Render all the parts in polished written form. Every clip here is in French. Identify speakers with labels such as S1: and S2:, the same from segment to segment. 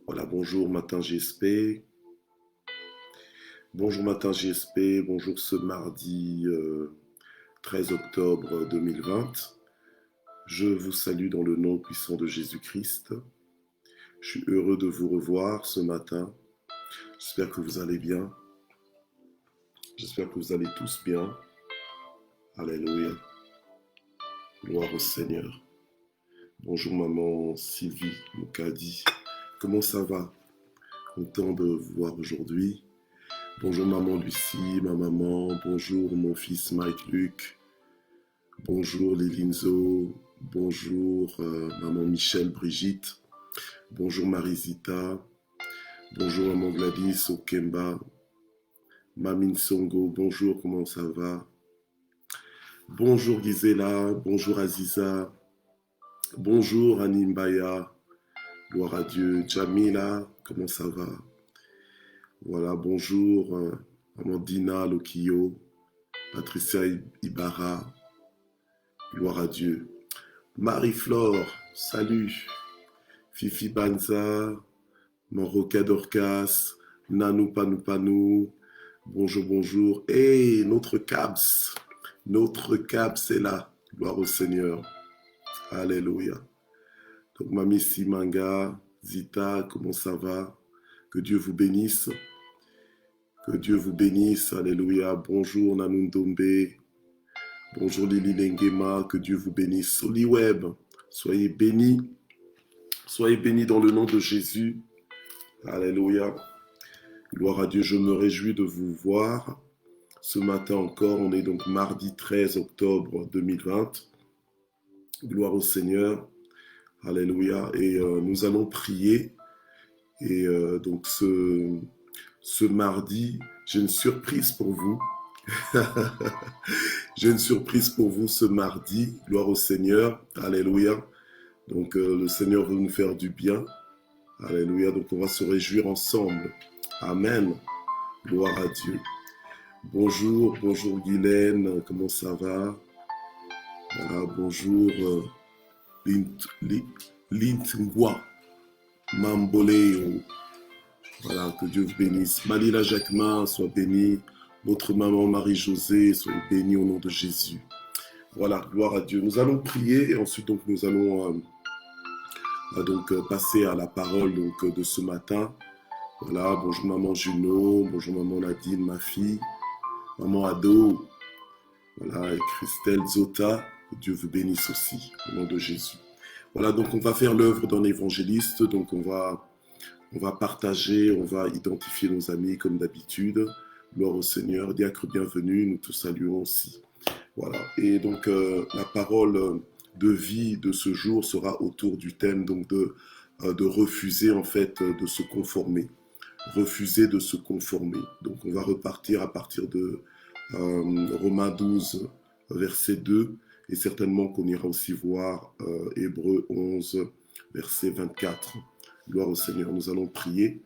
S1: Voilà, bonjour matin JSP. Bonjour matin JSP. Bonjour ce mardi 13 octobre 2020. Je vous salue dans le nom puissant de Jésus-Christ. Je suis heureux de vous revoir ce matin. J'espère que vous allez bien. J'espère que vous allez tous bien. Alléluia. Gloire au Seigneur. Bonjour maman Sylvie Moukadi. Comment ça va? Content de vous voir aujourd'hui. Bonjour maman Lucie, ma maman. Bonjour mon fils Mike Luc. Bonjour Lilinzo. Bonjour maman Michel Brigitte. Bonjour Marisita. Bonjour maman Gladys Okemba. Mamine Songo, bonjour, comment ça va? Bonjour Gisela. Bonjour Aziza. Bonjour Animbaya. Gloire à Dieu. Jamila, comment ça va? Voilà, bonjour maman Dina Lokio. Patricia Ibarra. Gloire à Dieu. Marie-Flore, salut. Fifi Banza, Monroca Dorcas, Nanou Panou Panou. Bonjour, bonjour. Et notre Cabs est là. Gloire au Seigneur. Alléluia. Donc, Mamie Simanga, Zita, comment ça va? Que Dieu vous bénisse. Que Dieu vous bénisse. Alléluia. Bonjour, Nanundombe. Bonjour, Lili Lengema. Que Dieu vous bénisse. Soliweb, soyez bénis. Soyez bénis dans le nom de Jésus. Alléluia. Gloire à Dieu. Je me réjouis de vous voir. Ce matin encore, on est donc mardi 13 octobre 2020. Gloire au Seigneur. Alléluia. Et nous allons prier. Et donc ce mardi, j'ai une surprise pour vous. J'ai une surprise pour vous ce mardi. Gloire au Seigneur. Alléluia. Donc le Seigneur veut nous faire du bien. Alléluia. Donc on va se réjouir ensemble. Amen. Gloire à Dieu. Bonjour, bonjour Guylaine, comment ça va? Voilà, bonjour Lintngwa Mamboleo. Voilà, que Dieu vous bénisse. Malila Jacquemin, soit bénie. Notre maman Marie-Josée, soit bénie au nom de Jésus. Voilà, gloire à Dieu. Nous allons prier et ensuite donc nous allons passer à la parole donc, de ce matin. Voilà, bonjour maman Juno, bonjour maman Nadine, ma fille, maman Ado, voilà, et Christelle Zota, que Dieu vous bénisse aussi, au nom de Jésus. Voilà, donc on va faire l'œuvre d'un évangéliste, donc on va partager, on va identifier nos amis comme d'habitude. Gloire au Seigneur, diacre bienvenue, nous tous saluons aussi. Voilà, et donc la parole de vie de ce jour sera autour du thème donc de refuser en fait de se conformer. Refuser de se conformer. Donc on va repartir à partir de Romains 12, verset 2, et certainement qu'on ira aussi voir Hébreux 11, verset 24. Gloire au Seigneur, nous allons prier.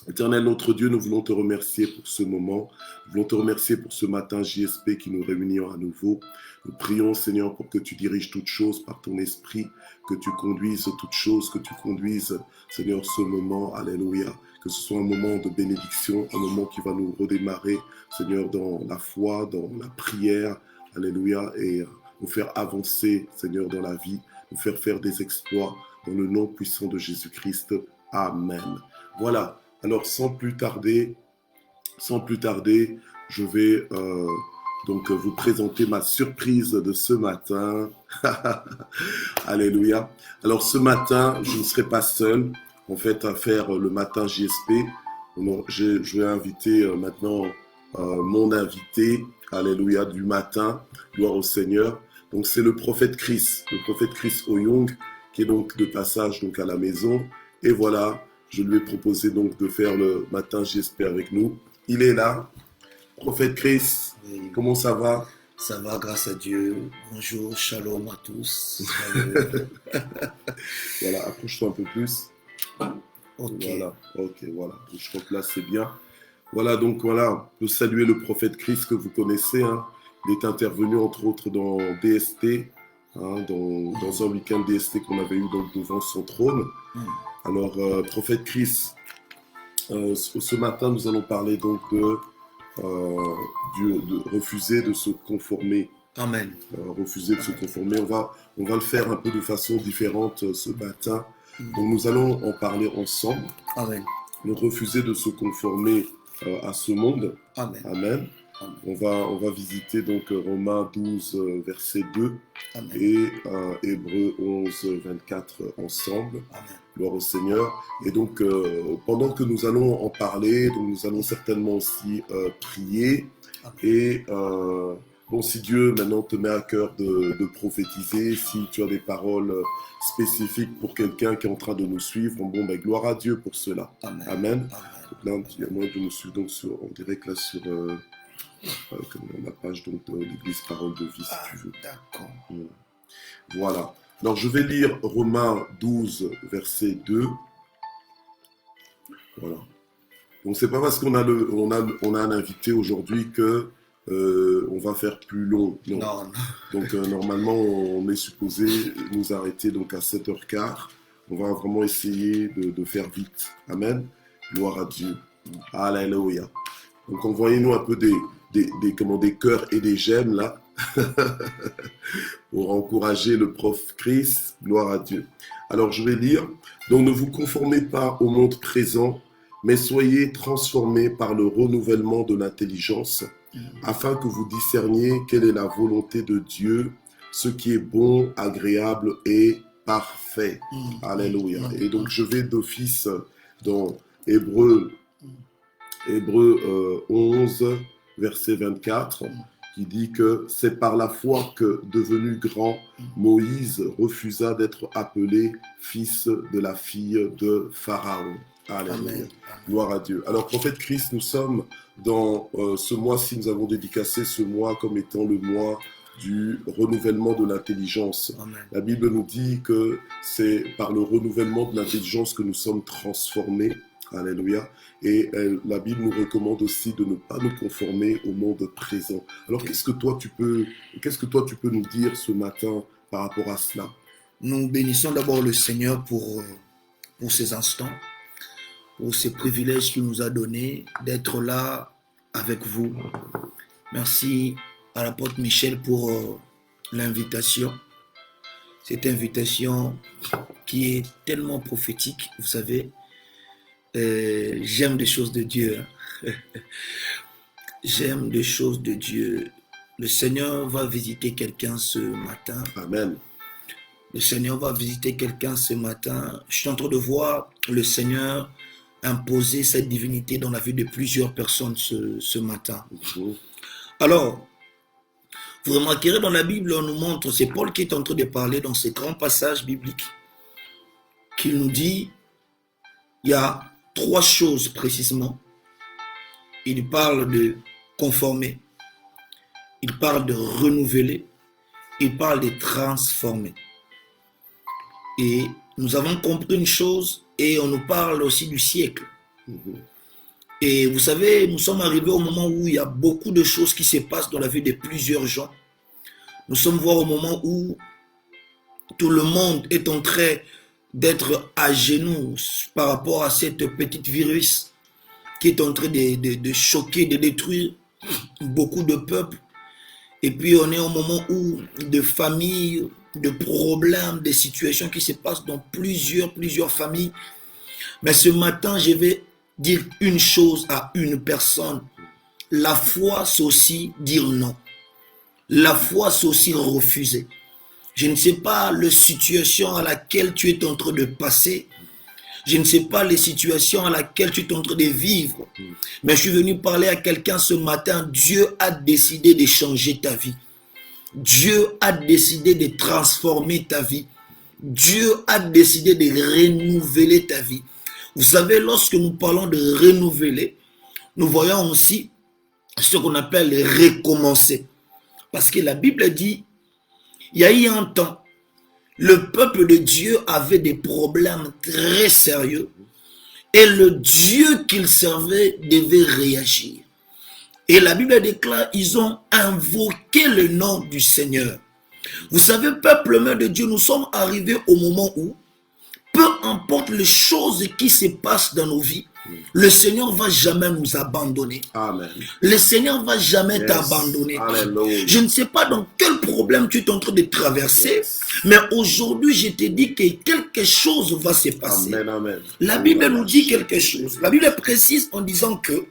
S1: Éternel notre Dieu, nous voulons te remercier pour ce moment. Nous voulons te remercier pour ce matin JSP qui nous réunit à nouveau. Nous prions, Seigneur, pour que tu diriges toutes choses par ton esprit, que tu conduises toutes choses, que tu conduises, Seigneur, ce moment. Alléluia. Que ce soit un moment de bénédiction, un moment qui va nous redémarrer, Seigneur, dans la foi, dans la prière. Alléluia. Et nous faire avancer, Seigneur, dans la vie, nous faire des exploits dans le nom puissant de Jésus-Christ. Amen. Voilà. Alors, sans plus tarder, je vais donc vous présenter ma surprise de ce matin. Alléluia. Alors, ce matin, je ne serai pas seul, en fait, à faire le matin JSP. Je vais inviter maintenant mon invité, Alléluia, du matin, gloire au Seigneur. Donc, c'est le prophète Chris Oyong, qui est donc de passage donc, à la maison. Et voilà, je lui ai proposé donc de faire le matin JSP avec nous. Il est là. Prophète Chris, oui. Comment ça va?
S2: Ça va, grâce à Dieu. Bonjour, shalom à tous.
S1: Voilà, approche-toi un peu plus.
S2: Ok.
S1: Voilà. Je crois que là, c'est bien. Voilà, donc voilà, on peut saluer le prophète Chris que vous connaissez. Hein. Il est intervenu entre autres dans DST, hein, dans un week-end DST qu'on avait eu donc devant son trône. Alors, prophète Chris, ce matin, nous allons parler donc de refuser de se conformer.
S2: Amen.
S1: Refuser de se conformer. On va le faire un peu de façon différente ce matin. Donc, nous allons en parler ensemble.
S2: Amen.
S1: Nous refuser de se conformer à ce monde.
S2: Amen.
S1: Amen.
S2: Amen.
S1: On va visiter donc Romains 12, verset 2
S2: Amen.
S1: et Hébreux 11, 24 ensemble.
S2: Amen.
S1: Gloire au Seigneur. Et donc, pendant que nous allons en parler, donc nous allons certainement aussi prier.
S2: Amen.
S1: Et bon, si Dieu maintenant te met à cœur de prophétiser, si tu as des paroles spécifiques pour quelqu'un qui est en train de nous suivre, bon, ben, gloire à Dieu pour cela.
S2: Amen.
S1: Amen.
S2: Amen.
S1: Là, il y a moyen de nous suivre donc en direct là sur comme la page donc, de l'Église Parole de Vie, si tu veux.
S2: D'accord.
S1: Voilà. Alors, je vais lire Romains 12, verset 2. Voilà. Donc, c'est pas parce qu'on a, on a un invité aujourd'hui que on va faire plus long. Non.
S2: Non.
S1: Donc, normalement, on est supposé nous arrêter donc, à 7h15. On va vraiment essayer de faire vite. Amen. Gloire à Dieu. Alléluia. Donc, envoyez-nous un peu des cœurs et des j'aime là. Pour encourager le prof Chris, gloire à Dieu. Alors je vais lire. Donc ne vous conformez pas au monde présent, mais soyez transformés par le renouvellement de l'intelligence, afin que vous discerniez quelle est la volonté de Dieu, ce qui est bon, agréable et parfait. Alléluia. Et donc je vais d'office dans Hébreux 11, verset 24. Qui dit que c'est par la foi que, devenu grand, Moïse refusa d'être appelé fils de la fille de Pharaon. Alléluia. Gloire à Dieu. Alors, prophète Christ, nous sommes dans ce mois-ci, nous avons dédicacé ce mois comme étant le mois du renouvellement de l'intelligence. La Bible nous dit que c'est par le renouvellement de l'intelligence que nous sommes transformés. Alléluia. Et la Bible nous recommande aussi de ne pas nous conformer au monde présent. Alors, qu'est-ce que toi tu peux nous dire ce matin par rapport à cela?
S2: Nous bénissons d'abord le Seigneur pour ces instants, pour ces privilèges qu'il nous a donnés d'être là avec vous. Merci à l'apôtre Michel pour l'invitation. Cette invitation qui est tellement prophétique, vous savez. J'aime des choses de Dieu. J'aime des choses de Dieu. Le Seigneur va visiter quelqu'un ce matin.
S1: Amen.
S2: Le Seigneur va visiter quelqu'un ce matin. Je suis en train de voir le Seigneur imposer cette divinité dans la vie de plusieurs personnes ce matin. Alors, vous remarquerez dans la Bible, on nous montre, c'est Paul qui est en train de parler dans ces grands passages bibliques, qui nous dit, il y a 3 choses précisément. Il parle de conformer, il parle de renouveler, il parle de transformer. Et nous avons compris une chose et on nous parle aussi du siècle. Et vous savez, nous sommes arrivés au moment où il y a beaucoup de choses qui se passent dans la vie de plusieurs gens. Nous sommes voir au moment où tout le monde est en train d'être à genoux par rapport à cette petite virus qui est en train de choquer, de détruire beaucoup de peuples. Et puis on est au moment où de familles, de problèmes, de situations qui se passent dans plusieurs familles. Mais ce matin, je vais dire une chose à une personne. La foi, c'est aussi dire non. La foi, c'est aussi refuser. Je ne sais pas la situation à laquelle tu es en train de passer. Je ne sais pas les situations à laquelle tu es en train de vivre. Mais je suis venu parler à quelqu'un ce matin. Dieu a décidé de changer ta vie. Dieu a décidé de transformer ta vie. Dieu a décidé de renouveler ta vie. Vous savez, lorsque nous parlons de renouveler, nous voyons aussi ce qu'on appelle recommencer. Parce que la Bible dit, il y a eu un temps, le peuple de Dieu avait des problèmes très sérieux et le Dieu qu'il servait devait réagir. Et la Bible déclare, ils ont invoqué le nom du Seigneur. Vous savez, peuple de Dieu, nous sommes arrivés au moment où peu importe les choses qui se passent dans nos vies, le Seigneur ne va jamais nous abandonner.
S1: Amen.
S2: Le Seigneur ne va jamais t'abandonner. Je ne sais pas dans quel problème tu es en train de traverser, mais aujourd'hui, je te dis que quelque chose va se passer.
S1: Amen, amen.
S2: La Bible nous dit quelque chose. La Bible précise en disant que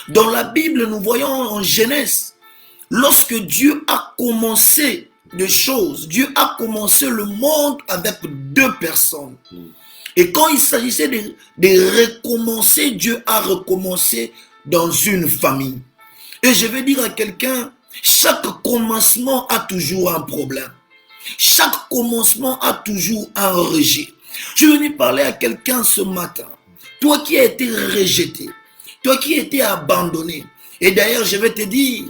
S2: dans la Bible, nous voyons en Genèse, lorsque Dieu a commencé des choses, Dieu a commencé le monde avec 2 personnes. Et quand il s'agissait de recommencer, Dieu a recommencé dans une famille. Et je vais dire à quelqu'un, chaque commencement a toujours un problème. Chaque commencement a toujours un rejet. Je suis venu parler à quelqu'un ce matin. Toi qui as été rejeté, toi qui as été abandonné. Et d'ailleurs, je vais te dire,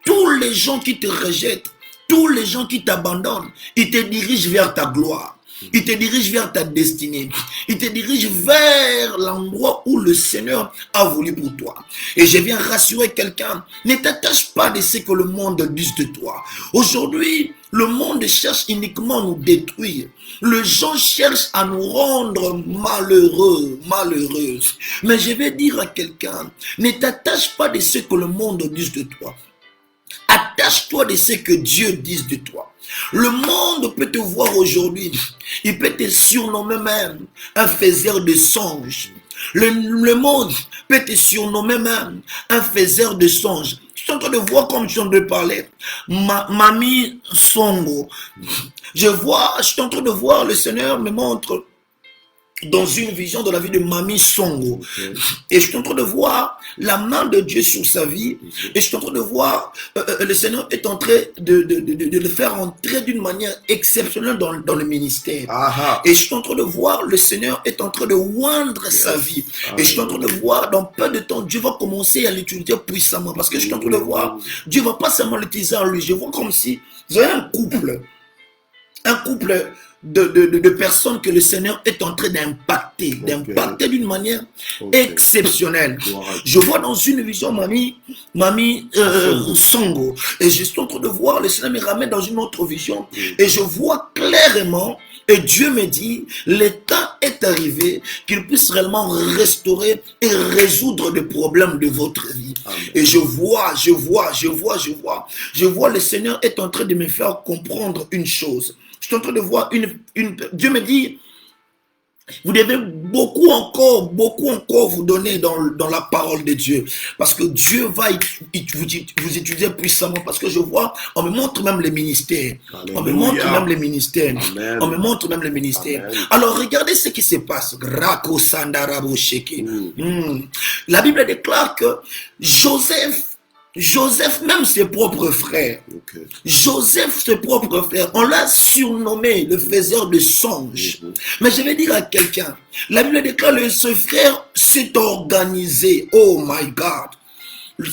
S2: tous les gens qui te rejettent, tous les gens qui t'abandonnent, ils te dirigent vers ta gloire. Ils te dirigent vers ta destinée. Ils te dirigent vers l'endroit où le Seigneur a voulu pour toi. Et je viens rassurer quelqu'un, ne t'attache pas de ce que le monde dit de toi. Aujourd'hui, le monde cherche uniquement à nous détruire. Les gens cherchent à nous rendre malheureux, malheureuses. Mais je vais dire à quelqu'un, ne t'attache pas de ce que le monde dit de toi. Attache-toi de ce que Dieu dit de toi. Le monde peut te voir aujourd'hui. Il peut te surnommer même un faiseur de songes. Le monde peut te surnommer même un faiseur de songes. Je suis en train de voir comme je suis en train de parler. Mamie Songo. Je suis en train de voir, le Seigneur me montre dans une vision de la vie de Mamie Songo. Et je suis en train de voir la main de Dieu sur sa vie. Et je suis en train de voir le Seigneur est en train de le faire entrer d'une manière exceptionnelle dans le ministère. Et je suis en train de voir le Seigneur est en train de oindre sa vie. Et je suis en train de voir dans peu de temps, Dieu va commencer à l'utiliser puissamment. Parce que je suis en train de voir, Dieu ne va pas seulement l'utiliser en lui. Je vois comme si vous avez un couple de personnes que le Seigneur est en train d'impacter d'une manière exceptionnelle. Je vois dans une vision Mamie Songo, et je suis en train de voir, le Seigneur me ramène dans une autre vision, et je vois clairement, et Dieu me dit, le temps est arrivé qu'il puisse réellement restaurer et résoudre les problèmes de votre vie. Amen. Et je vois, le Seigneur est en train de me faire comprendre une chose. Je suis en train de voir Dieu me dit, vous devez beaucoup encore vous donner dans la parole de Dieu. Parce que Dieu va vous utiliser puissamment. Parce que je vois, on me montre même les ministères. Alléluia. On me montre même les ministères. Amen. On me montre même les ministères. Amen. Alors regardez ce qui se passe. La Bible déclare que Joseph, même ses propres frères, on l'a surnommé le faiseur de songes. Mais je vais dire à quelqu'un, la Bible déclare que ce frère s'est organisé. Oh my God.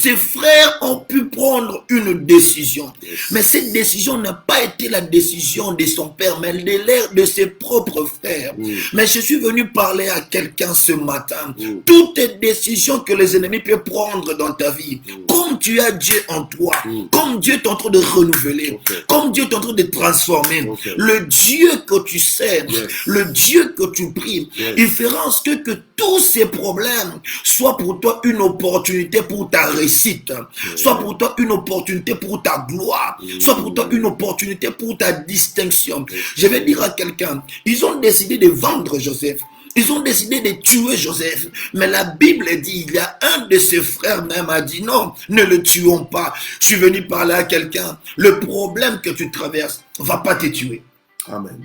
S2: Ses frères ont pu prendre une décision. Mais cette décision n'a pas été la décision de son père, mais de ses propres frères. Mais je suis venu parler à quelqu'un ce matin. Toutes les décisions que les ennemis peuvent prendre dans ta vie, comme tu as Dieu en toi, comme Dieu est en train de renouveler, comme Dieu est en train de transformer, le Dieu que tu sers, le Dieu que tu pries, il fera en sorte que tous ces problèmes soient pour toi une opportunité pour ta réussite, soit pour toi une opportunité pour ta gloire, soit pour toi une opportunité pour ta distinction. Je vais dire à quelqu'un, ils ont décidé de vendre Joseph. Ils ont décidé de tuer Joseph. Mais la Bible dit, il y a un de ses frères même a dit non, ne le tuons pas. Je suis venu parler à quelqu'un. Le problème que tu traverses ne va pas te tuer.
S1: Amen.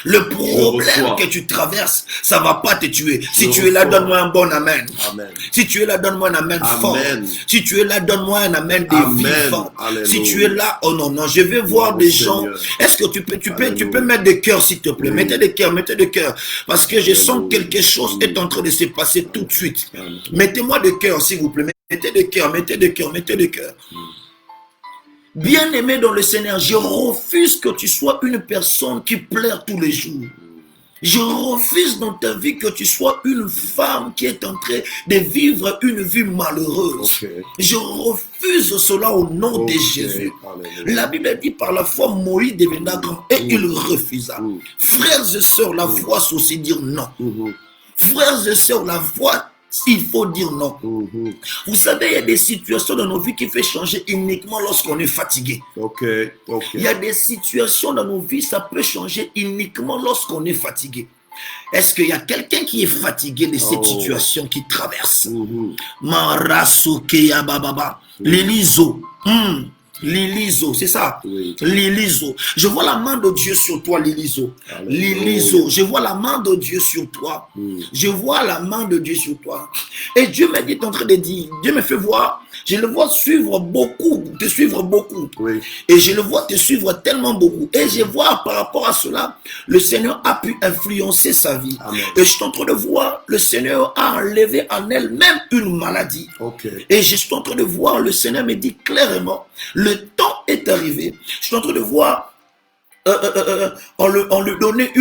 S2: Le problème que tu traverses, ça ne va pas te tuer. Si tu es là, donne-moi un bon amen. Amen. Si tu es là, donne-moi un amen fort. Si tu es là, donne-moi un amen de vivant. Si tu es là, oh non, je vais voir des gens. Est-ce que tu peux mettre des cœurs, s'il te plaît? Mettez des cœurs. Parce que je sens que quelque chose est en train de se passer tout de suite. Mettez-moi des cœurs, s'il vous plaît. Mettez des cœurs. Bien-aimé dans le Seigneur, je refuse que tu sois une personne qui pleure tous les jours. Je refuse dans ta vie que tu sois une femme qui est en train de vivre une vie malheureuse. Je refuse cela au nom de Jésus. La Bible dit par la foi, Moïse devena grand et il refusa. Frères et sœurs, la foi, c'est aussi dire non. Frères et sœurs, la foi, il faut dire non. Vous savez, il y a des situations dans nos vies qui font changer uniquement lorsqu'on est fatigué. Il y a des situations dans nos vies, ça peut changer uniquement lorsqu'on est fatigué. Est-ce qu'il y a quelqu'un qui est fatigué de cette situation qui traverse? Marasukeya bababa. Lilizo. Lilizo, c'est ça. Lilizo. Je vois la main de Dieu sur toi, Lilizo. Lilizo. Je vois la main de Dieu sur toi. Je vois la main de Dieu sur toi. Et Dieu m'a dit en train de dire, Dieu me fait voir, je le vois suivre beaucoup, te suivre beaucoup. Et je le vois te suivre tellement beaucoup. Et je vois par rapport à cela, le Seigneur a pu influencer sa vie. Et je suis en train de voir, le Seigneur a enlevé en elle même une maladie. Et je suis en train de voir, le Seigneur me dit clairement, le temps est arrivé. Je suis en train de voir on lui donnait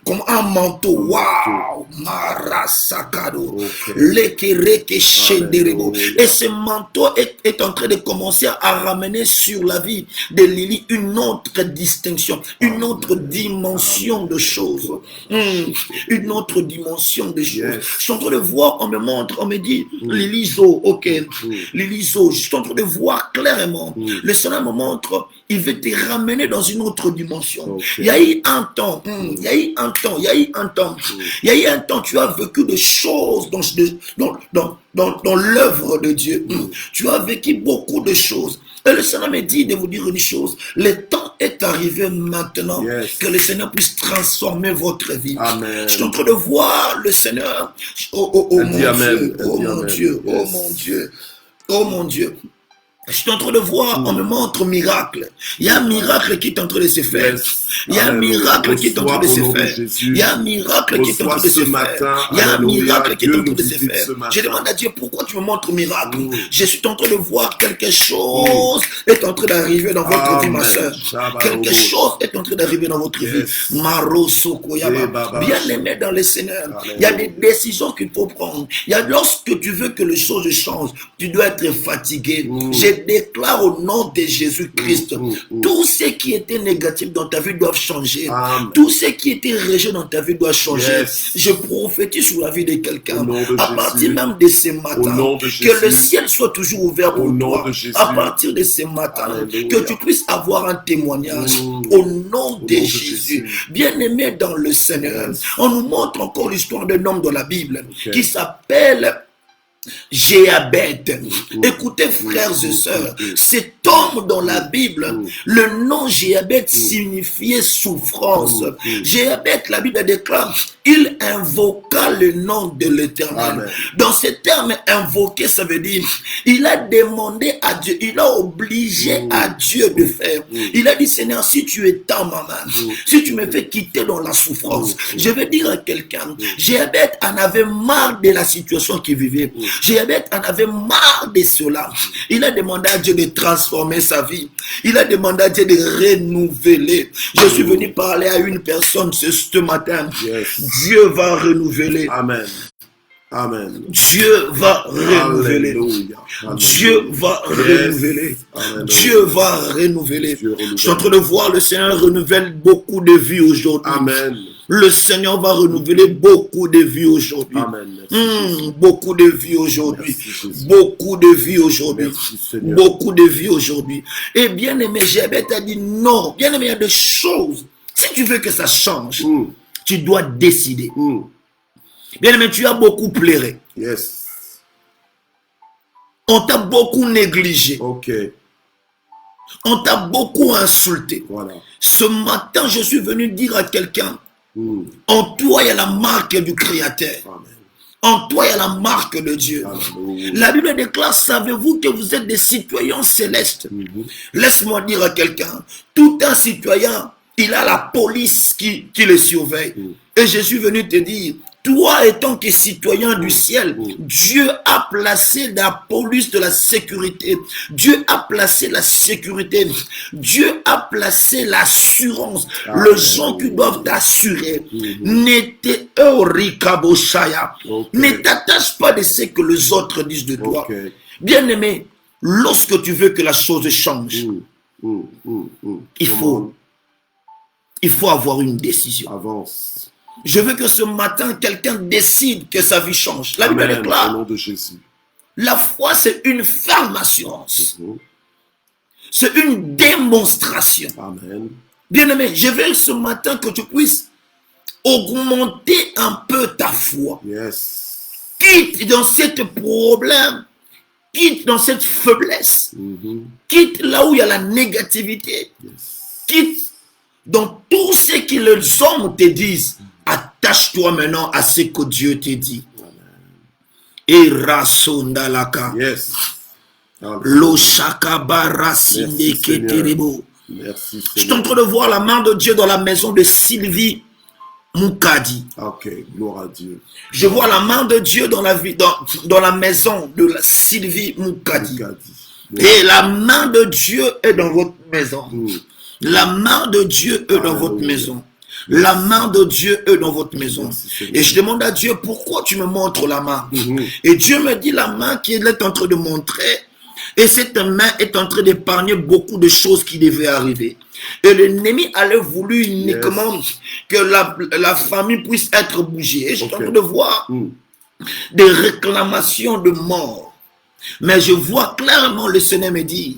S2: comme un manteau. Waouh! Marasakado. Lekereke shenderebo. Et ce manteau est en train de commencer à ramener sur la vie de Lily une autre distinction, une autre dimension de choses. Une autre dimension de choses. Je suis en train de voir, on me montre, on me dit, Lilizo, ok. Lilizo, je suis en train de voir clairement. Le Seigneur me montre, il veut te ramener dans une autre dimension. Il y a eu un temps, il y a eu un temps, tu as vécu des choses dans l'œuvre de Dieu. Tu as vécu beaucoup de choses. Et le Seigneur me dit de vous dire une chose. Le temps est arrivé maintenant que le Seigneur puisse transformer votre vie. Je suis en train de voir le Seigneur. Oh mon Dieu. Je suis en train de voir, on me montre miracle. Il y a un miracle qui est en train de se faire. Il y a un miracle qui est en train de se faire. Il y a un miracle qui est en train de se faire. Il y a un miracle qui est en train de se faire. Je demande à Dieu, pourquoi tu me montres miracle? Je suis en train de voir quelque chose est en train d'arriver dans votre vie, ma soeur. Quelque chose est en train d'arriver dans votre vie. Bien aimé dans le Seigneur. Il y a des décisions qu'il faut prendre. Il y a lorsque tu veux que les choses changent, tu dois être fatigué. Je déclare au nom de Jésus-Christ, tout ce qui était négatif dans ta vie doit changer. Tout ce qui était rejet dans ta vie doit changer. Je prophétise sur la vie de quelqu'un. À partir même de ce matin, que le ciel soit toujours ouvert pour toi. À partir de ce matin, que tu puisses avoir un témoignage au nom de Jésus. Bien-aimé dans le Seigneur, on nous montre encore l'histoire d'un homme dans la Bible qui s'appelle Jéabed. Écoutez, frères et sœurs, cet homme dans la Bible, le nom Jéabed signifiait souffrance. Jéabed, la Bible déclare, il invoqua le nom de l'Éternel. Dans ce terme, invoquer, ça veut dire, il a demandé à Dieu, il a obligé à Dieu de faire. Il a dit, Seigneur, si tu es dans ma main, si tu me fais quitter dans la souffrance, je vais dire à quelqu'un, Jéabed en avait marre de la situation qu'il vivait. Jéabed en avait marre de cela. Il a demandé à Dieu de transformer sa vie. Il a demandé à Dieu de renouveler. Je suis venu parler à une personne ce matin. Dieu va renouveler.
S1: Amen. Amen.
S2: Dieu va renouveler. Dieu va renouveler. Dieu va renouveler. Je suis en train de voir le Seigneur renouvelle beaucoup de vies aujourd'hui.
S1: Amen.
S2: Le Seigneur va renouveler beaucoup de vies aujourd'hui. Beaucoup de vies aujourd'hui. Beaucoup de vies aujourd'hui. Beaucoup de vies aujourd'hui. Et bien aimé, Jéabed a dit non. Bien aimé, il y a des choses. Si tu veux que ça change, tu dois décider. Bien aimé, tu as beaucoup pleuré. On t'a beaucoup négligé. On t'a beaucoup insulté. Ce matin, je suis venu dire à quelqu'un, en toi, il y a la marque du Créateur. En toi, il y a la marque de Dieu. La Bible déclare, savez-vous que vous êtes des citoyens célestes? Laisse-moi dire à quelqu'un, tout un citoyen, il a la police qui le surveille. Et je suis venu te dire, toi étant que citoyen du ciel, Dieu a placé la police de la sécurité. Dieu a placé la sécurité. Dieu a placé l'assurance. Les gens qui doivent t'assurer. Ne t'attache pas de ce que les autres disent de toi. Bien-aimé, lorsque tu veux que la chose change, il faut avoir une décision.
S1: Avance.
S2: Je veux que ce matin, quelqu'un décide que sa vie change. La Bible est claire.
S1: Au nom de Jésus.
S2: La foi, c'est une ferme assurance. C'est une démonstration.
S1: Amen.
S2: Bien-aimé, je veux ce matin que tu puisses augmenter un peu ta foi.
S1: Yes.
S2: Quitte dans ce problème. Quitte dans cette faiblesse. Quitte là où il y a la négativité.
S1: Yes.
S2: Quitte dans tout ce que les hommes te disent. Attache-toi maintenant à ce que Dieu te dit. Et rasondalaka.
S1: Yes.
S2: Lo shakabara sindeketerebo.
S1: Merci.
S2: Je suis en train de voir la main de Dieu dans la maison de Sylvie Moukadi.
S1: Ok, gloire à Dieu.
S2: Je vois la main de Dieu dans la maison de Sylvie Moukadi. Et la main de Dieu est dans votre maison. La main de Dieu est dans votre maison. La main de Dieu est dans votre maison. Et je demande à Dieu, pourquoi tu me montres la main? Et Dieu me dit la main qu'il est en train de montrer. Et cette main est en train d'épargner beaucoup de choses qui devaient arriver. Et l'ennemi allait voulu uniquement que la famille puisse être bougée. Et je suis en train de voir des réclamations de mort. Mais je vois clairement le Seigneur me dire,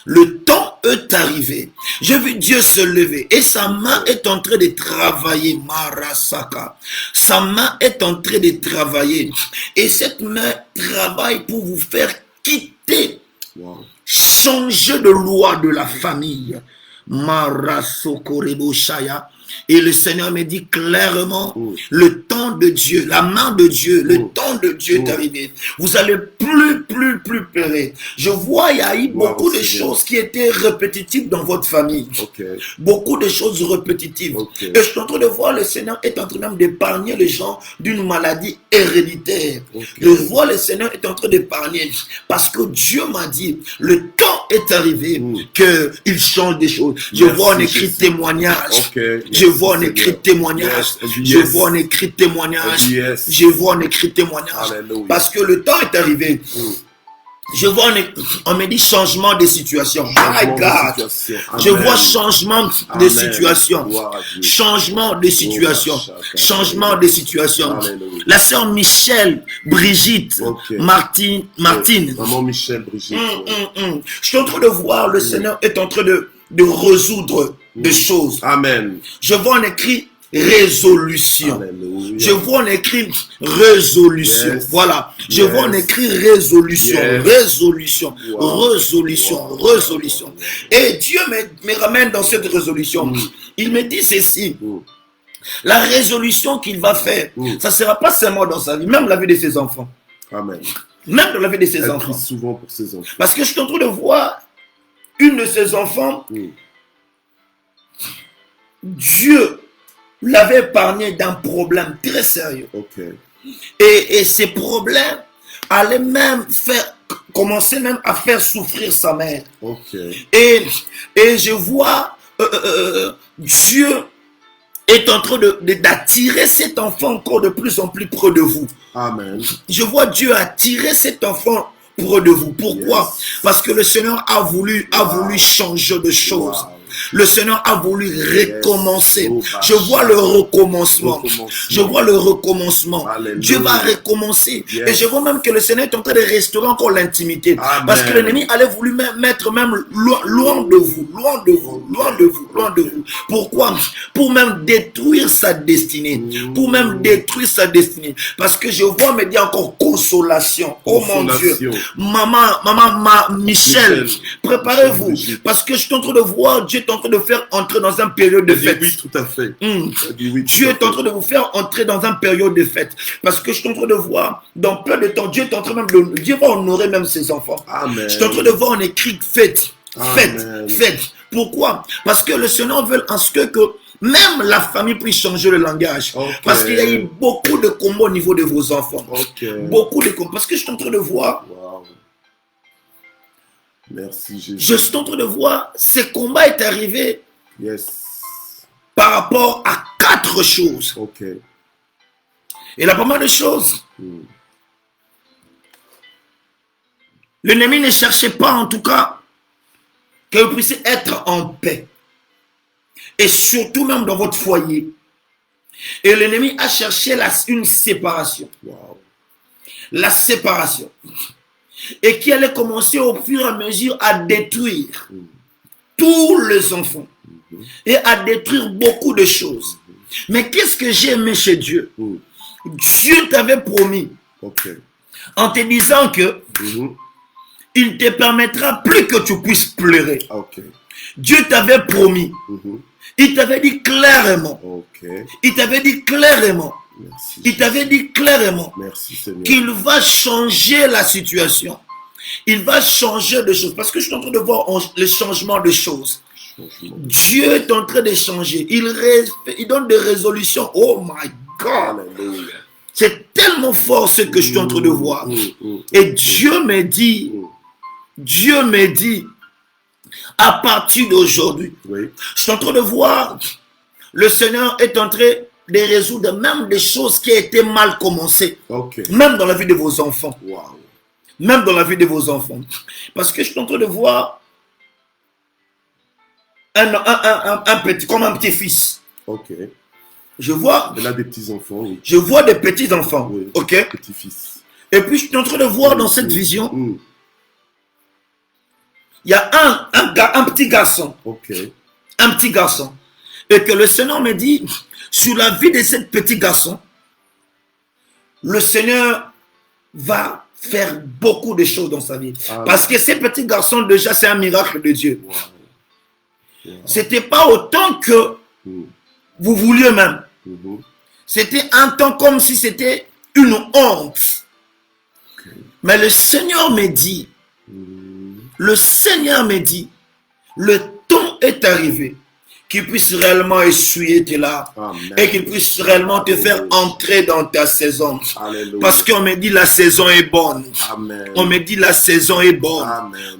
S2: le temps est arrivé. J'ai vu Dieu se lever et sa main est en train de travailler. Marasaka. Sa main est en train de travailler. Et cette main travaille pour vous faire quitter, changer de loi de la famille. Marasokorebo Shaya. Et le Seigneur me dit clairement, le temps de Dieu, la main de Dieu, le temps de Dieu est arrivé. Vous allez plus pleurer. Je vois, il y a eu beaucoup de choses qui étaient répétitives dans votre famille. Beaucoup de choses répétitives. Et je suis en train de voir, le Seigneur est en train même d'épargner les gens d'une maladie héréditaire. Je vois, le Seigneur est en train d'épargner. Parce que Dieu m'a dit, le temps est arrivé qu'il change des choses. Je vois en écrit témoignage. Je vois en écrit témoignage. Je vois en écrit témoignage. Je vois en écrit témoignage. Parce que le temps est arrivé. Je vois, on me dit changement de situation. My God. Je vois changement de situation. Changement de situation. Changement de situation. La sœur Michel, Brigitte, Martine.
S1: Maman Michel, Brigitte.
S2: Je suis en train de voir, le Seigneur est en train de résoudre des choses.
S1: Amen.
S2: Je vois en écrit résolution.
S1: Alléluia.
S2: Je vois en écrit résolution. Voilà. Je vois en écrit résolution. Résolution. Résolution. Résolution. Et Dieu me ramène dans cette résolution. Il me dit ceci. La résolution qu'il va faire, ça ne sera pas seulement dans sa vie, même la vie de ses enfants.
S1: Amen.
S2: Même dans la vie de ses
S1: Elle
S2: enfants.
S1: prie souvent pour ses enfants.
S2: Parce que je suis en train de voir une de ses enfants. Dieu l'avait épargné d'un problème très sérieux. Et ces problèmes allaient même commencer même à faire souffrir sa mère. Et je vois Dieu est en train d'attirer cet enfant encore de plus en plus près de vous.
S1: Amen.
S2: Je vois Dieu attirer cet enfant près de vous. Pourquoi? Parce que le Seigneur a voulu changer de choses. Le Seigneur a voulu recommencer. Je vois le recommencement. Je vois le recommencement. Dieu va recommencer. Et je vois même que le Seigneur est en train de restaurer encore l'intimité. Parce que l'ennemi allait voulu mettre même loin de vous. Loin de vous. Loin de vous. Loin de vous. Pourquoi? Pour même détruire sa destinée. Pour même détruire sa destinée. Parce que je vois me dire encore consolation. Oh mon Dieu. Maman Michel, préparez-vous. Parce que je suis en train de voir Dieu est en train de faire entrer dans une période de fête.
S1: Oui, tout à fait.
S2: Dieu est en train de vous faire entrer dans une période de fête. Parce que je suis en train de voir, dans plein de temps, Dieu est en train même de... Dieu va honorer même ses enfants.
S1: Amen.
S2: Je suis en train de voir en écrit fête. Fête. Fête. Pourquoi? Parce que le Seigneur veut en ce que Même la famille peut changer le langage. Parce qu'il y a eu beaucoup de combats au niveau de vos enfants. Beaucoup de combats. Parce que je suis en train de voir.
S1: Wow. Merci Jésus.
S2: Je suis en train de voir, ce combat est arrivé.
S1: Yes.
S2: Par rapport à 4 choses. Et là, pas mal de choses. L'ennemi ne cherchait pas, en tout cas, que vous puissiez être en paix. Et surtout même dans votre foyer. Et l'ennemi a cherché une séparation.
S1: Wow.
S2: La séparation. Et qui allait commencer au fur et à mesure à détruire tous les enfants. Et à détruire beaucoup de choses. Mais qu'est-ce que j'ai aimé chez Dieu? Dieu t'avait promis. En te disant que il ne te permettra plus que tu puisses pleurer. Dieu t'avait promis. Il t'avait dit clairement. Il t'avait dit clairement.
S1: Merci,
S2: il t'avait dit clairement qu'il va changer la situation. Il va changer de choses. Parce que je suis en train de voir le changement de choses. Dieu est en train de changer. Il donne des résolutions. Oh my God. C'est tellement fort ce que je suis en train de voir. Et Dieu me dit, à partir d'aujourd'hui, je suis en train de voir, le Seigneur est en train de résoudre même des choses qui étaient mal commencées. Même dans la vie de vos enfants. Même dans la vie de vos enfants. Parce que je suis en train de voir un petit, comme un petit-fils. Je vois.
S1: Il a des petits-enfants.
S2: Je vois des petits-enfants.
S1: Petit-fils.
S2: Et puis je suis en train de voir dans cette vision. Il y a un petit garçon. Un petit garçon. Et que le Seigneur me dit, sur la vie de ce petit garçon, le Seigneur va faire beaucoup de choses dans sa vie. Parce que ce petit garçon, déjà, c'est un miracle de Dieu. C'était pas autant que vous vouliez même. C'était un temps comme si c'était une honte. Mais le Seigneur me dit, le temps est arrivé qu'il puisse réellement essuyer tes larmes et qu'il puisse réellement te faire entrer dans ta saison. Parce qu'on me dit la saison est bonne. On me dit la saison est bonne.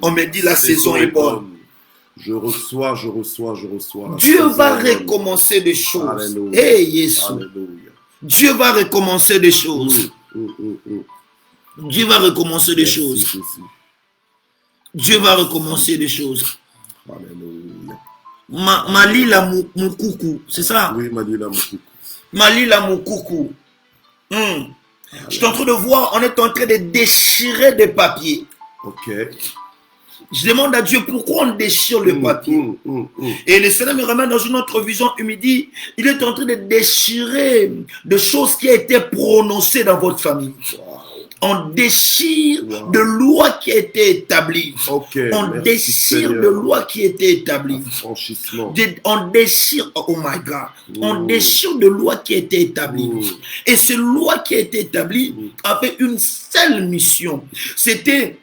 S2: On me dit la saison est bonne.
S1: Je reçois.
S2: Dieu va recommencer des choses. Hey, Jésus. Dieu va recommencer des choses. Dieu va recommencer des choses. Dieu va recommencer des choses. Malila Moukoukou, c'est ça?
S1: Oui, Malila Moukoukou.
S2: Malila Moukoukou. Je suis en train de voir, on est en train de déchirer des papiers. Je demande à Dieu pourquoi on déchire le papier. Et le Seigneur me ramène dans une autre vision. Il me dit, il est en train de déchirer des choses qui ont été prononcées dans votre famille. On déchire de lois qui étaient établies. On déchire de lois qui étaient établies. On déchire, oh my God, on déchire de lois qui étaient établies. Et ces lois qui étaient établies avaient une seule mission. C'était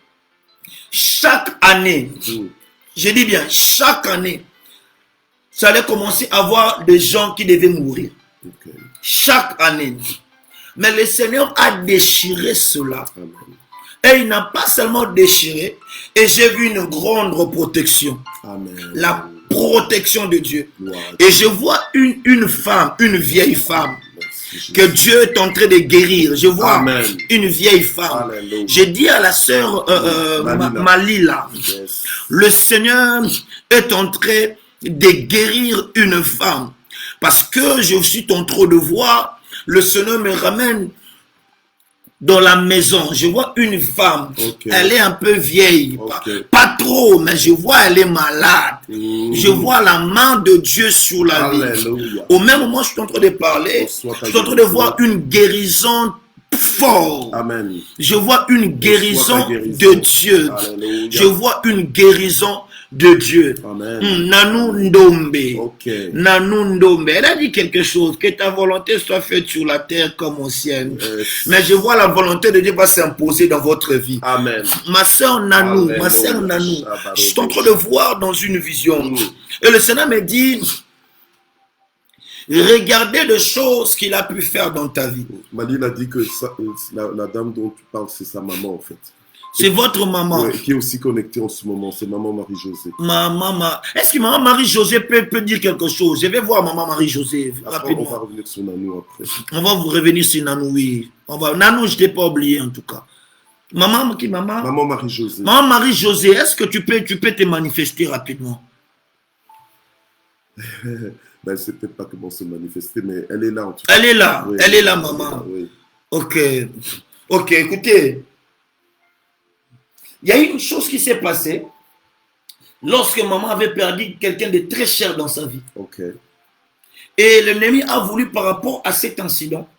S2: chaque année, je dis bien chaque année, ça allait commencer à avoir des gens qui devaient mourir. Chaque année. Mais le Seigneur a déchiré cela. Et il n'a pas seulement déchiré. Et j'ai vu une grande protection. La protection de Dieu. Et je vois une femme, une vieille femme. Que Dieu est en train de guérir. Je vois une vieille femme. J'ai dit à la sœur Malila, le Seigneur est en train de guérir une femme. Parce que je suis en train de voir, le Seigneur me ramène dans la maison. Je vois une femme. Elle est un peu vieille. Pas trop, mais je vois elle est malade. Je vois la main de Dieu sur la vie. Au même moment, je suis en train de parler. Je suis en train de voir une guérison forte. Je vois une guérison de Dieu. Je vois une guérison de Dieu. Nanou Ndombe. Nanou Ndombe. Elle a dit quelque chose. Que ta volonté soit faite sur la terre comme au ciel. Mais je vois la volonté de Dieu va s'imposer dans votre vie. Ma soeur Nanou. Ma soeur Nanou. Je suis en train de voir dans une vision. Et le Seigneur me dit, Regardez les choses qu'il a pu faire dans ta vie.
S1: Maline a dit que la dame dont tu parles, c'est sa maman en fait.
S2: C'est votre maman.
S1: Ouais, qui est aussi connectée en ce moment, c'est maman Marie-Josée.
S2: Est-ce que maman Marie-Josée peut dire quelque chose? Je vais voir maman Marie-Josée rapidement.
S1: On va revenir sur Nanou après.
S2: On va vous revenir sur Nanou, oui. Nanou, je ne t'ai pas oublié en tout cas. Maman
S1: Marie-Josée.
S2: Maman Marie-Josée, est-ce que tu peux te manifester rapidement?
S1: Ben, elle ne sait peut-être pas comment se manifester, mais elle est là en tout cas.
S2: Elle est là, oui, elle est là, maman. Oui. Ok, écoutez. Il y a une chose qui s'est passée lorsque maman avait perdu quelqu'un de très cher dans sa vie.
S1: Okay.
S2: Et l'ennemi a voulu, par rapport à cet incident,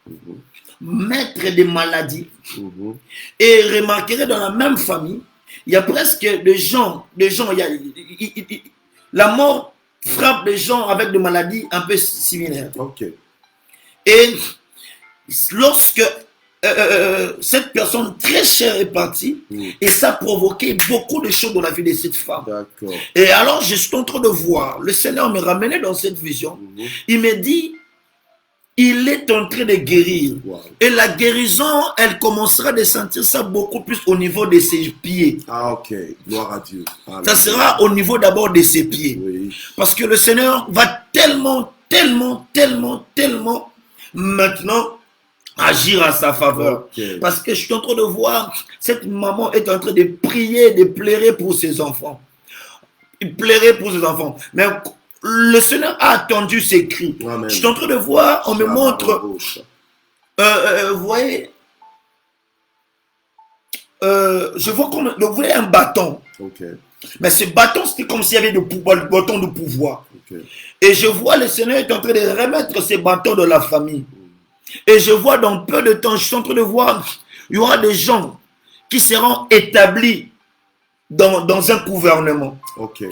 S2: mettre des maladies. Et remarquerez dans la même famille, il y a presque des gens la mort frappe des gens avec des maladies un peu similaires.
S1: Okay.
S2: Et lorsque cette personne très chère est partie, et ça a provoqué beaucoup de choses dans la vie de cette femme. Et alors je suis en train de voir, le Seigneur me ramenait dans cette vision, il me dit, il est en train de guérir. Et la guérison, elle commencera de sentir ça beaucoup plus au niveau de ses pieds.
S1: Ah ok, gloire à Dieu.
S2: Ça sera au niveau d'abord de ses pieds.
S1: Oui.
S2: Parce que le Seigneur va tellement maintenant agir à sa faveur. Okay. Parce que je suis en train de voir, cette maman est en train de prier, de pleurer pour ses enfants. Il pleurait pour ses enfants. Mais le Seigneur a attendu ses cris. Amen. Je suis en train de voir, on me montre, vous voyez, je vois comme, vous voyez un bâton.
S1: Okay.
S2: Mais ce bâton, c'était comme s'il y avait le bâton de pouvoir. Okay. Et je vois le Seigneur est en train de remettre ces bâtons de la famille. Et je vois dans peu de temps, je suis en train de voir, il y aura des gens qui seront établis dans un gouvernement.
S1: Okay.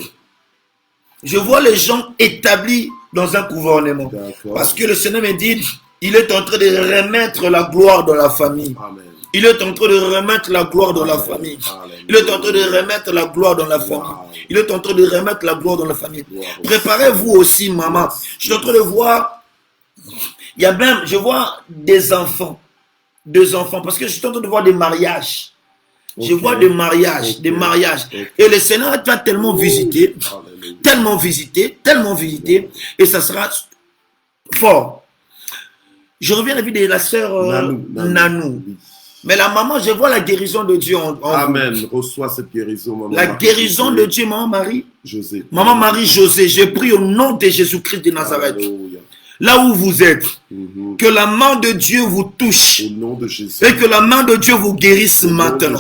S2: Je vois les gens établis dans un gouvernement. Parce que le Seigneur me dit, il est en train de remettre la gloire dans la famille.
S1: Amen.
S2: Il est en train de remettre la gloire dans la famille. Il est en train de remettre la gloire dans la famille. Il est en train de remettre la gloire dans la famille. Préparez-vous aussi, maman. Je suis en train de voir, il y a même, je vois des enfants. Parce que je suis en train de voir des mariages. Je vois des mariages, Et le Seigneur va tellement visiter, et ça sera fort. Je reviens à la vie de la sœur Nanou. Mais la maman, je vois la guérison de Dieu en
S1: Amen. Vous. Reçois cette guérison, maman.
S2: La guérison de Dieu, maman Marie-Josée. Maman
S1: Marie-Josée,
S2: je prie au nom de Jésus-Christ de Nazareth. Alléluia. Là où vous êtes, que la main de Dieu vous touche.
S1: Au nom de Jésus.
S2: Et que la main de Dieu vous guérisse maintenant.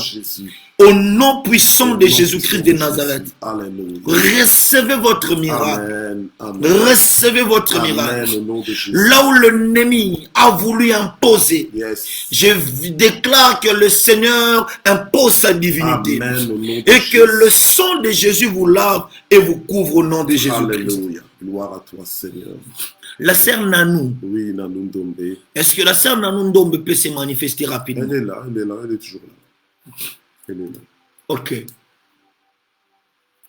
S2: Au nom puissant de Jésus-Christ de Nazareth.
S1: Alléluia.
S2: Recevez votre miracle.
S1: Amen. Amen.
S2: Recevez votre miracle. Là où l'ennemi a voulu imposer, je déclare que le Seigneur impose sa divinité.
S1: Amen,
S2: et que le sang de Jésus vous lave et vous couvre au nom de Jésus-Christ.
S1: Alléluia. Gloire à toi, Seigneur.
S2: La sœur Nanou.
S1: Oui, Nanou Ndombe.
S2: Est-ce que la sœur Nanou Ndombe peut se manifester rapidement?
S1: Elle est là, elle est toujours là. Elle est là.
S2: Ok.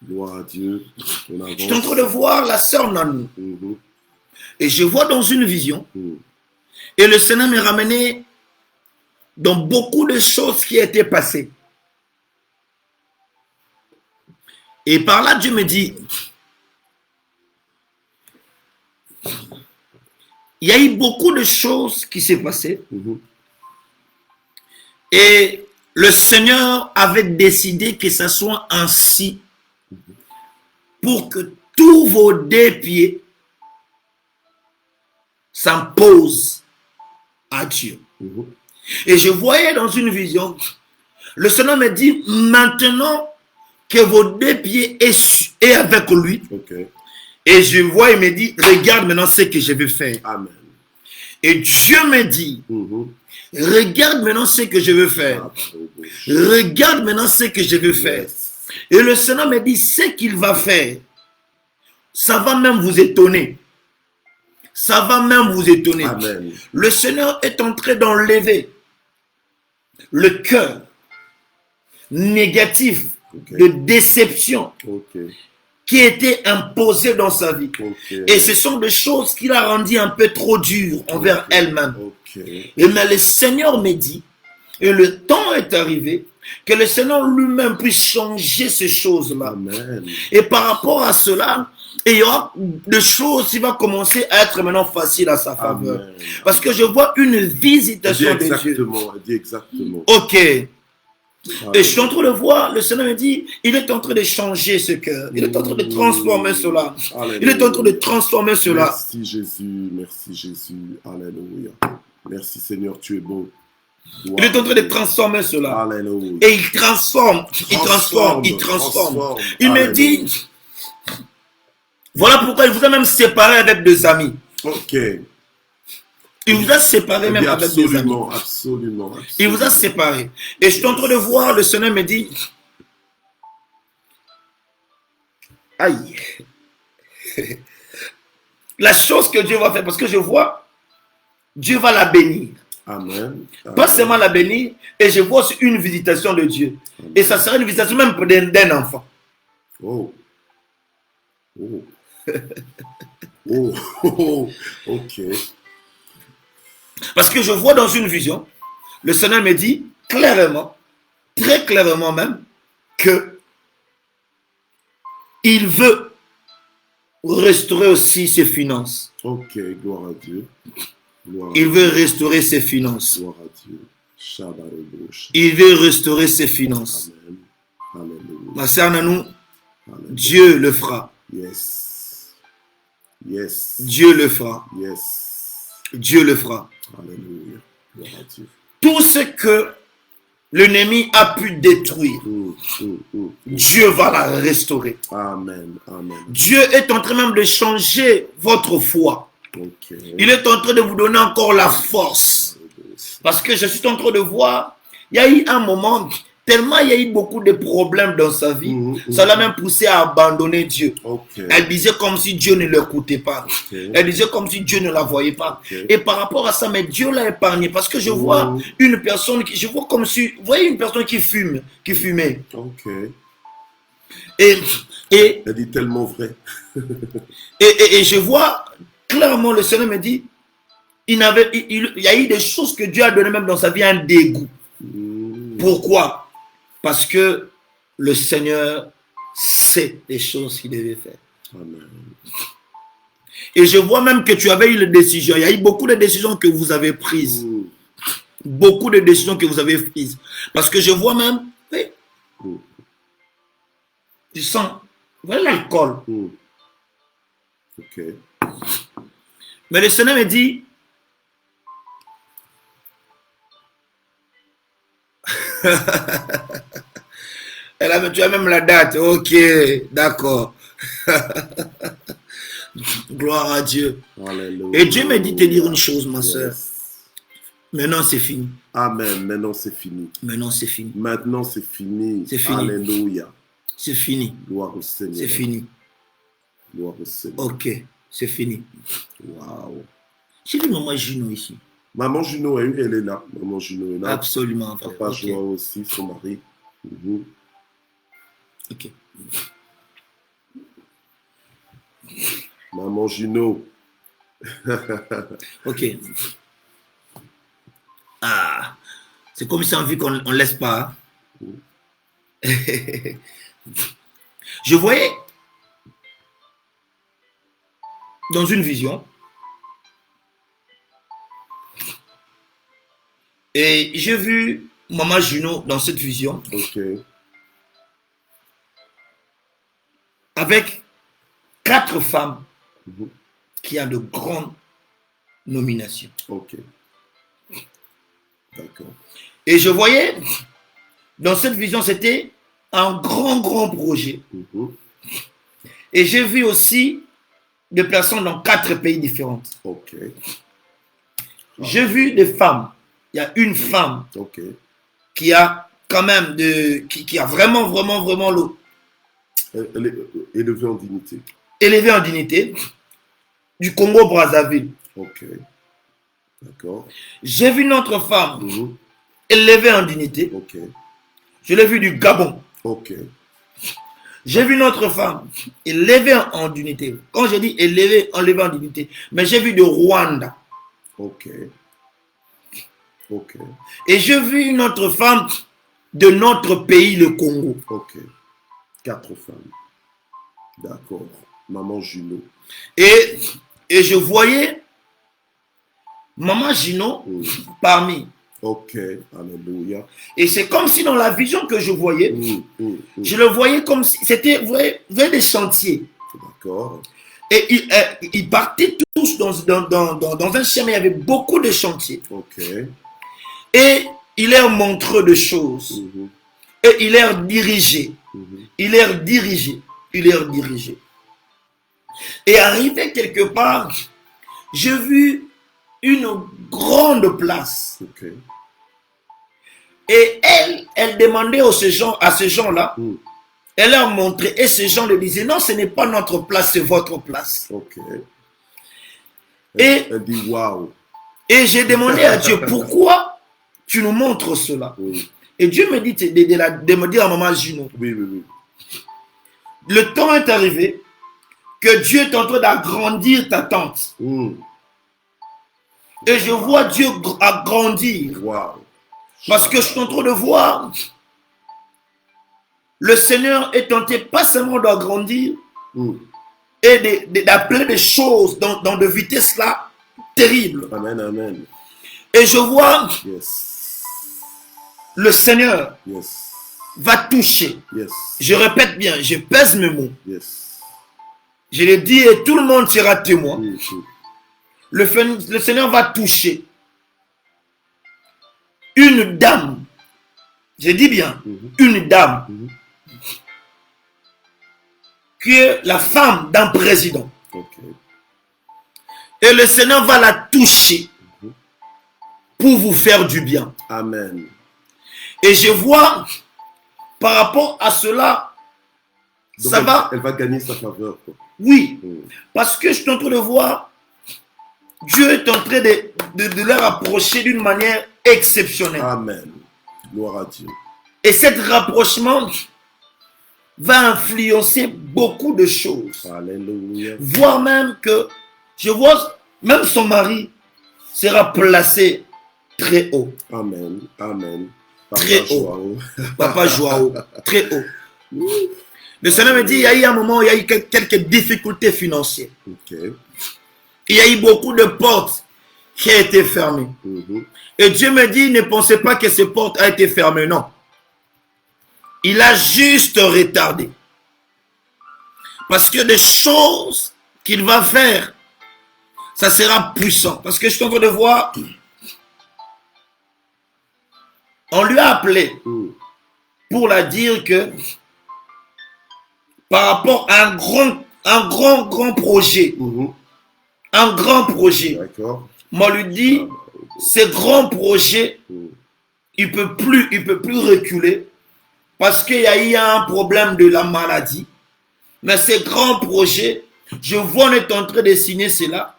S1: Gloire à Dieu.
S2: Je suis en train de voir la sœur Nanou. Et je vois dans une vision. Et le Seigneur m'a ramené dans beaucoup de choses qui étaient passées. Et par là, Dieu me dit, il y a eu beaucoup de choses qui s'est passées. Et le Seigneur avait décidé que ce soit ainsi pour que tous vos deux pieds s'imposent à Dieu. Et je voyais dans une vision, le Seigneur me dit, maintenant que vos deux pieds est avec lui, et je vois, il me dit, regarde maintenant ce que je vais faire.
S1: Amen.
S2: Et Dieu me dit, regarde maintenant ce que je vais faire. Regarde maintenant ce que je vais faire. Et le Seigneur me dit, ce qu'il va faire, ça va même vous étonner. Ça va même vous étonner.
S1: Amen.
S2: Le Seigneur est en train d'enlever le cœur négatif de déception qui étaient imposées dans sa vie. Et ce sont des choses qu'il a rendues un peu trop dures envers elle-même. Et mais le Seigneur me dit, et le temps est arrivé, que le Seigneur lui-même puisse changer ces choses-là. Et par rapport à cela, il y aura des choses qui vont commencer à être maintenant faciles à sa faveur. Parce que je vois une visitation de Dieu.
S1: Exactement.
S2: Ok. Et je suis en train de voir, le Seigneur me dit, il est en train de changer ce cœur. Il est en train de transformer cela. Il est en train de transformer cela.
S1: Merci Jésus, merci Jésus. Alléluia. Merci Seigneur, tu es bon.
S2: Il est en train de transformer cela.
S1: Alléluia.
S2: Et il transforme, il transforme, il transforme. Il me dit, voilà pourquoi il vous a même séparé avec des amis.
S1: Ok.
S2: Il vous a séparé même avec des amis.
S1: Absolument.
S2: Il vous a séparé. Et je suis en train de voir, le Seigneur me dit, aïe. La chose que Dieu va faire, parce que je vois, Dieu va la bénir.
S1: Amen.
S2: Pas seulement la bénir, et je vois aussi une visitation de Dieu. Amen. Et ça sera une visitation même d'un enfant.
S1: Oh. Ok.
S2: Parce que je vois dans une vision, le Seigneur me dit clairement, très clairement même, que il veut restaurer aussi ses finances.
S1: Ok, gloire à Dieu.
S2: Il veut restaurer ses finances.
S1: Gloire à Dieu.
S2: Il veut restaurer ses finances.
S1: Amen.
S2: Ma sœur Nanou, Dieu le fera.
S1: Yes.
S2: Dieu le fera.
S1: Yes.
S2: Dieu le fera.
S1: Alléluia. Gloire à Dieu.
S2: Tout ce que l'ennemi a pu détruire, Dieu va la restaurer.
S1: Amen.
S2: Dieu est en train même de changer votre foi. Il est en train de vous donner encore la force. Parce que je suis en train de voir, il y a eu un moment, tellement il y a eu beaucoup de problèmes dans sa vie, ça l'a même poussé à abandonner Dieu. Elle disait comme si Dieu ne l'écoutait pas. Elle disait comme si Dieu ne la voyait pas. Et par rapport à ça, mais Dieu l'a épargné. Parce que je vois une personne, je vois comme si, vous voyez une personne qui fumait. Et
S1: elle dit tellement vrai.
S2: et je vois clairement, le Seigneur me dit, il y a eu des choses que Dieu a donné même dans sa vie, un dégoût. Pourquoi? Parce que le Seigneur sait les choses qu'il devait faire.
S1: Amen.
S2: Et je vois même que tu avais eu les décisions. Il y a eu beaucoup de décisions que vous avez prises. Beaucoup de décisions que vous avez prises. Parce que je vois même, tu sens, voilà l'alcool.
S1: Ok.
S2: Mais le Seigneur me dit, tu as même la date. Ok, d'accord. Gloire à Dieu.
S1: Alléluia.
S2: Et Dieu me dit de te dire une chose, ma soeur. Maintenant, c'est fini.
S1: Amen. Maintenant, c'est fini.
S2: Maintenant, c'est fini.
S1: Maintenant, c'est fini.
S2: C'est fini.
S1: Alléluia.
S2: C'est fini.
S1: Gloire au Seigneur.
S2: C'est fini.
S1: Gloire au Seigneur.
S2: Ok, c'est fini.
S1: Waouh.
S2: J'ai vu maman Juno ici.
S1: Maman Juno, elle est là. Maman Juno est là.
S2: Absolument.
S1: Papa Joao aussi, son mari.
S2: Ok.
S1: Maman Juno.
S2: Ok. Ah, c'est comme si on vit qu'on ne laisse pas. Je voyais dans une vision et j'ai vu maman Juno dans cette vision.
S1: Ok.
S2: Avec 4 femmes qui ont de grandes nominations.
S1: Ok. D'accord.
S2: Et je voyais, dans cette vision, c'était un grand projet. Et j'ai vu aussi des personnes dans 4 pays différents.
S1: Ok.
S2: J'ai vu des femmes. Il y a une femme qui a quand même qui a vraiment l'eau.
S1: Elle est élevée en dignité.
S2: Élevée en dignité. Du Congo-Brazzaville.
S1: Ok. D'accord.
S2: J'ai vu une autre femme élevée en dignité.
S1: Ok.
S2: Je l'ai vu du Gabon.
S1: Ok.
S2: J'ai vu notre femme élevée en dignité. Quand je dis élevée en dignité, mais j'ai vu de Rwanda.
S1: Ok. Ok.
S2: Et j'ai vu une autre femme de notre pays, le Congo.
S1: Ok. 4 femmes. D'accord. Maman Juno.
S2: Et je voyais Maman Gino parmi.
S1: Ok. Alléluia.
S2: Et c'est comme si dans la vision que je voyais, je le voyais comme si c'était, vous voyez, des chantiers.
S1: D'accord.
S2: Et ils partaient tous dans un chemin, il y avait beaucoup de chantiers.
S1: Ok.
S2: Et il leur montrait des choses. Et il leur dirigeait. Il leur dirigeait. Il leur dirigeait. Et arrivé quelque part, j'ai vu une grande place.
S1: Ok.
S2: Et elle demandait à ces gens-là, elle leur montrait, et ces gens lui disaient, non, ce n'est pas notre place, c'est votre place.
S1: Ok.
S2: Et
S1: elle dit, waouh.
S2: Et j'ai demandé à Dieu, pourquoi tu nous montres cela? Et Dieu me dit de me dire à Maman Gino.
S1: Oui, oui, oui.
S2: Le temps est arrivé que Dieu est en train d'agrandir ta tente. Et je vois Dieu agrandir.
S1: Wow.
S2: Parce que je suis en train de voir, le Seigneur est tenté pas seulement d'agrandir et d'appeler des choses dans de vitesse là terrible.
S1: Amen, amen.
S2: Et je vois le Seigneur va toucher. Je répète bien, je pèse mes mots. Je le dis et tout le monde sera témoin. Le Seigneur va toucher une dame. Je dis bien, une dame qui est la femme d'un président. Et le Seigneur va la toucher pour vous faire du bien.
S1: Amen.
S2: Et je vois, par rapport à cela,
S1: donc elle va gagner sa faveur. Quoi.
S2: Oui, parce que je suis en train de voir, Dieu est en train de leur approcher d'une manière exceptionnelle.
S1: Amen. Gloire à Dieu.
S2: Et cet rapprochement va influencer beaucoup de choses.
S1: Alléluia.
S2: Voire même que, je vois, même son mari sera placé très haut.
S1: Amen. Amen.
S2: Papa très haut. Papa Joao. Très haut. Le Seigneur me dit, il y a eu un moment où il y a eu quelques difficultés financières. Il y a eu beaucoup de portes qui ont été fermées. Et Dieu me dit, ne pensez pas que ces portes ont été fermées. Non. Il a juste retardé. Parce que des choses qu'il va faire, ça sera puissant. Parce que je suis en train de voir, on lui a appelé pour la dire que par rapport à un grand projet, un grand projet, moi lui dit, ce grand projet, il peut plus reculer parce qu'il y a eu un problème de la maladie. Mais ce grand projet, je vois on est en train de signer cela.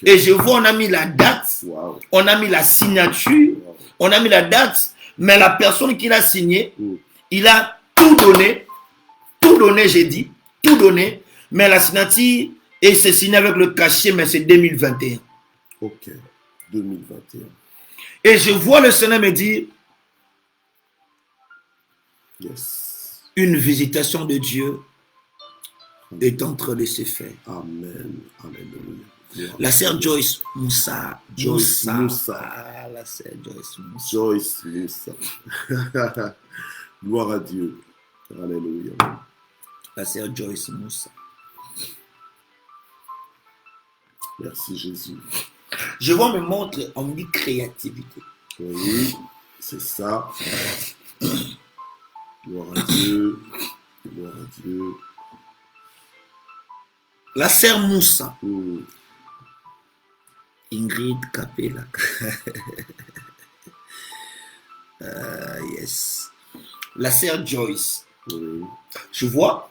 S2: Et je vois on a mis la date, on a mis la signature, on a mis la date, mais la personne qui l'a signé, il a tout donné, j'ai dit, tout donné, mais la signature, et c'est signé avec le cachet, mais c'est 2021.
S1: Ok, 2021.
S2: Et je vois le Seigneur me dire, une visitation de Dieu est en train de se faire.
S1: Amen. Alléluia.
S2: La sœur Joyce Moussa.
S1: Moussa.
S2: La sœur Joyce Moussa.
S1: Joyce Moussa. Gloire à Dieu. Alléluia.
S2: La sœur Joyce Moussa.
S1: Merci Jésus.
S2: Je vois me montrer, on me dit créativité.
S1: Oui, c'est ça. Gloire à Dieu. Gloire à Dieu.
S2: La sœur Moussa. Ingrid Capella. Yes. La sœur Joyce. Je vois.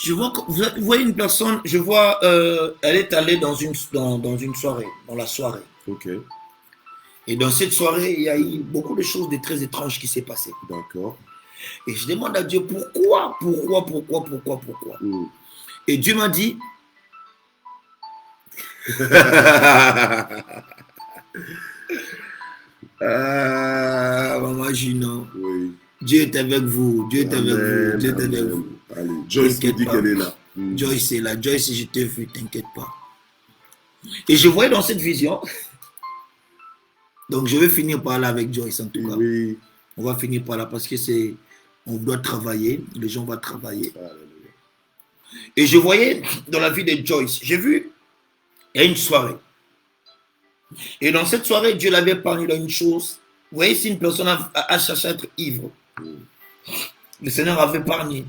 S2: Je vois, vous voyez une personne, je vois, elle est allée dans une soirée, dans la soirée.
S1: Ok.
S2: Et dans cette soirée, il y a eu beaucoup de choses de très étranges qui s'est passé.
S1: D'accord.
S2: Et je demande à Dieu pourquoi. Et Dieu m'a dit, maman Gino,
S1: Oui.
S2: Dieu est avec vous, Dieu est avec vous, Dieu est avec vous.
S1: Allez, Joyce me dit qu'elle est là.
S2: Joyce est là, Joyce, je t'ai vu, t'inquiète pas. Et je voyais dans cette vision, donc je vais finir par là avec Joyce en tout cas.
S1: Oui.
S2: On va finir par là parce que on doit travailler, les gens vont travailler.
S1: Alléluia.
S2: Et je voyais dans la vie de Joyce, j'ai vu, il y a une soirée. Et dans cette soirée, Dieu l'avait parlé d'une chose. Vous voyez, si une personne a cherché à être ivre, le Seigneur avait épargné.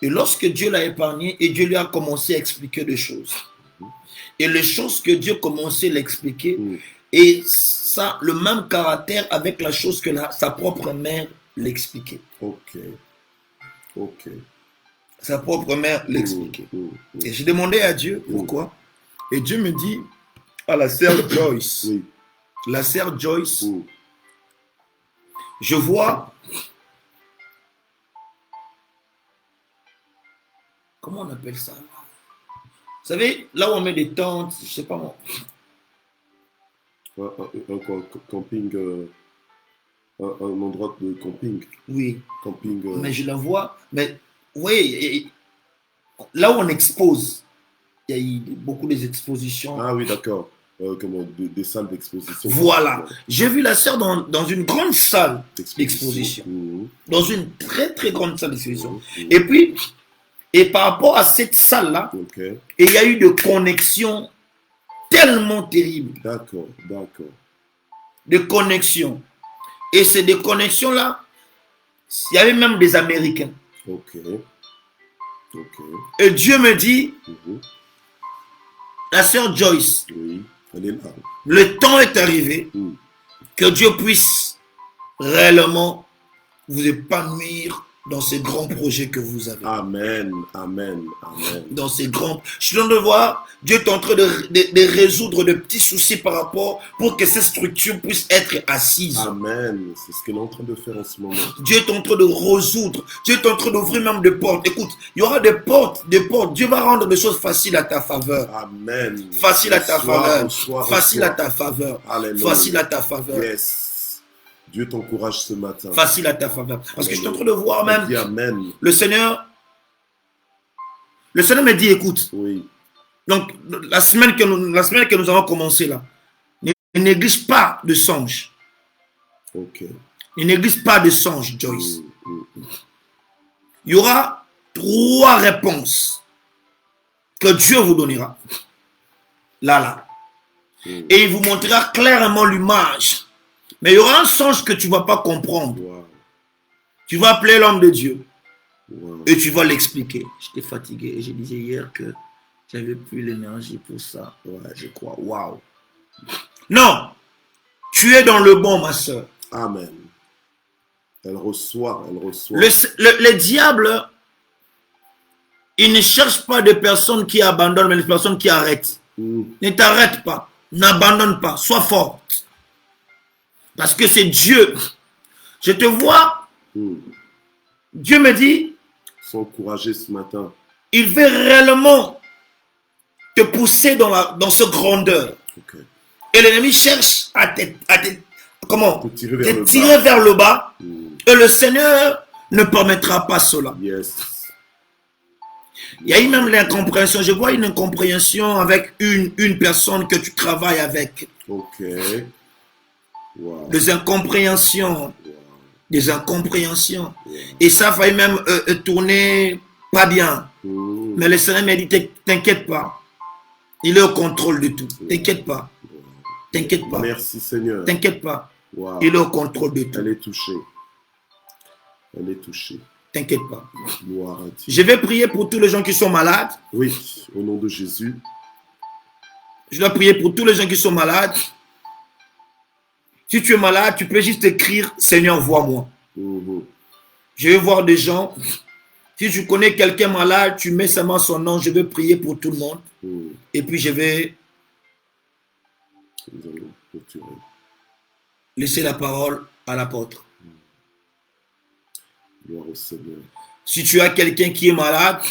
S2: Et lorsque Dieu l'a épargné, et Dieu lui a commencé à expliquer des choses. Et les choses que Dieu commençait à l'expliquer, et ça, le même caractère avec la chose que sa propre mère l'expliquait.
S1: Ok. Ok.
S2: Sa propre mère l'expliquait. Et j'ai demandé à Dieu pourquoi. Et Dieu me dit, à la sœur Joyce, la sœur Joyce, je vois, comment on appelle ça? Vous savez, là où on met des tentes, je ne sais pas moi.
S1: Un camping, un endroit de camping.
S2: Oui.
S1: Camping.
S2: Mais je la vois. Mais vous voyez, là où on expose, il y a eu beaucoup d'expositions.
S1: Ah oui, d'accord. Des salles d'exposition.
S2: Voilà. J'ai vu la sœur dans une grande salle d'exposition. Dans une très très grande salle d'exposition. Et puis, et par rapport à cette salle-là, il y a eu des connexions tellement terribles.
S1: D'accord, d'accord.
S2: Des connexions. Et ces des connexions-là, il y avait même des Américains.
S1: Ok. Ok.
S2: Et Dieu me dit, la sœur Joyce,
S1: elle est là.
S2: Le temps est arrivé que Dieu puisse réellement vous épanouir dans ces grands projets que vous avez.
S1: Amen, amen, amen.
S2: Dans ces grands... Je suis en train de voir, Dieu est en train de résoudre de petits soucis par rapport pour que ces structures puissent être assises.
S1: Amen, c'est ce qu'il est en train de faire en ce moment.
S2: Dieu est en train de résoudre, Dieu est en train d'ouvrir même des portes. Écoute, il y aura des portes, des portes. Dieu va rendre des choses faciles à ta faveur.
S1: Amen.
S2: Facile à ta faveur. Facile à ta faveur.
S1: Alléluia.
S2: Facile à ta faveur.
S1: Yes. Dieu t'encourage ce matin.
S2: Facile à ta faveur. Parce que je suis en train de voir même
S1: amen.
S2: Le Seigneur me dit, écoute, donc la semaine que nous avons commencé là, ne néglige pas de songe. Ne néglige pas de songe, Joyce. Il y aura 3 réponses que Dieu vous donnera. Là. Et il vous montrera clairement l'image. Mais il y aura un songe que tu ne vas pas comprendre. Tu vas appeler l'homme de Dieu. Et tu vas l'expliquer. J'étais fatigué et je disais hier que j'avais plus l'énergie pour ça. Ouais, je crois. Waouh. Non. Tu es dans le bon, ma soeur.
S1: Amen. Elle reçoit.
S2: Le diable, il ne cherche pas des personnes qui abandonnent, mais des personnes qui arrêtent. Ne t'arrête pas. N'abandonne pas. Sois forte. Parce que c'est Dieu. Je te vois. Dieu me dit.
S1: Sois encouragé ce matin.
S2: Il veut réellement te pousser dans ce grandeur. Et l'ennemi cherche à te tirer vers le bas. Et le Seigneur ne permettra pas cela.
S1: Yes.
S2: Il y a eu même l'incompréhension. Je vois une incompréhension avec une personne que tu travailles avec. Des incompréhensions. Des incompréhensions. Et ça va même tourner pas bien. Mais le Seigneur m'a dit, t'inquiète pas. Il est au contrôle de tout. T'inquiète pas. T'inquiète pas.
S1: Merci Seigneur.
S2: T'inquiète pas. Il est au contrôle de tout.
S1: Elle est touchée. Elle est touchée.
S2: T'inquiète pas.
S1: Gloire à Dieu.
S2: Je vais prier pour tous les gens qui sont malades.
S1: Oui, au nom de Jésus.
S2: Je dois prier pour tous les gens qui sont malades. Si tu es malade, tu peux juste écrire « Seigneur, vois-moi ». Je vais voir des gens. Si tu connais quelqu'un malade, tu mets seulement son nom. Je vais prier pour tout le monde. Et puis je vais... laisser la parole à l'apôtre.
S1: Gloire au Seigneur.
S2: Si tu as quelqu'un qui est malade,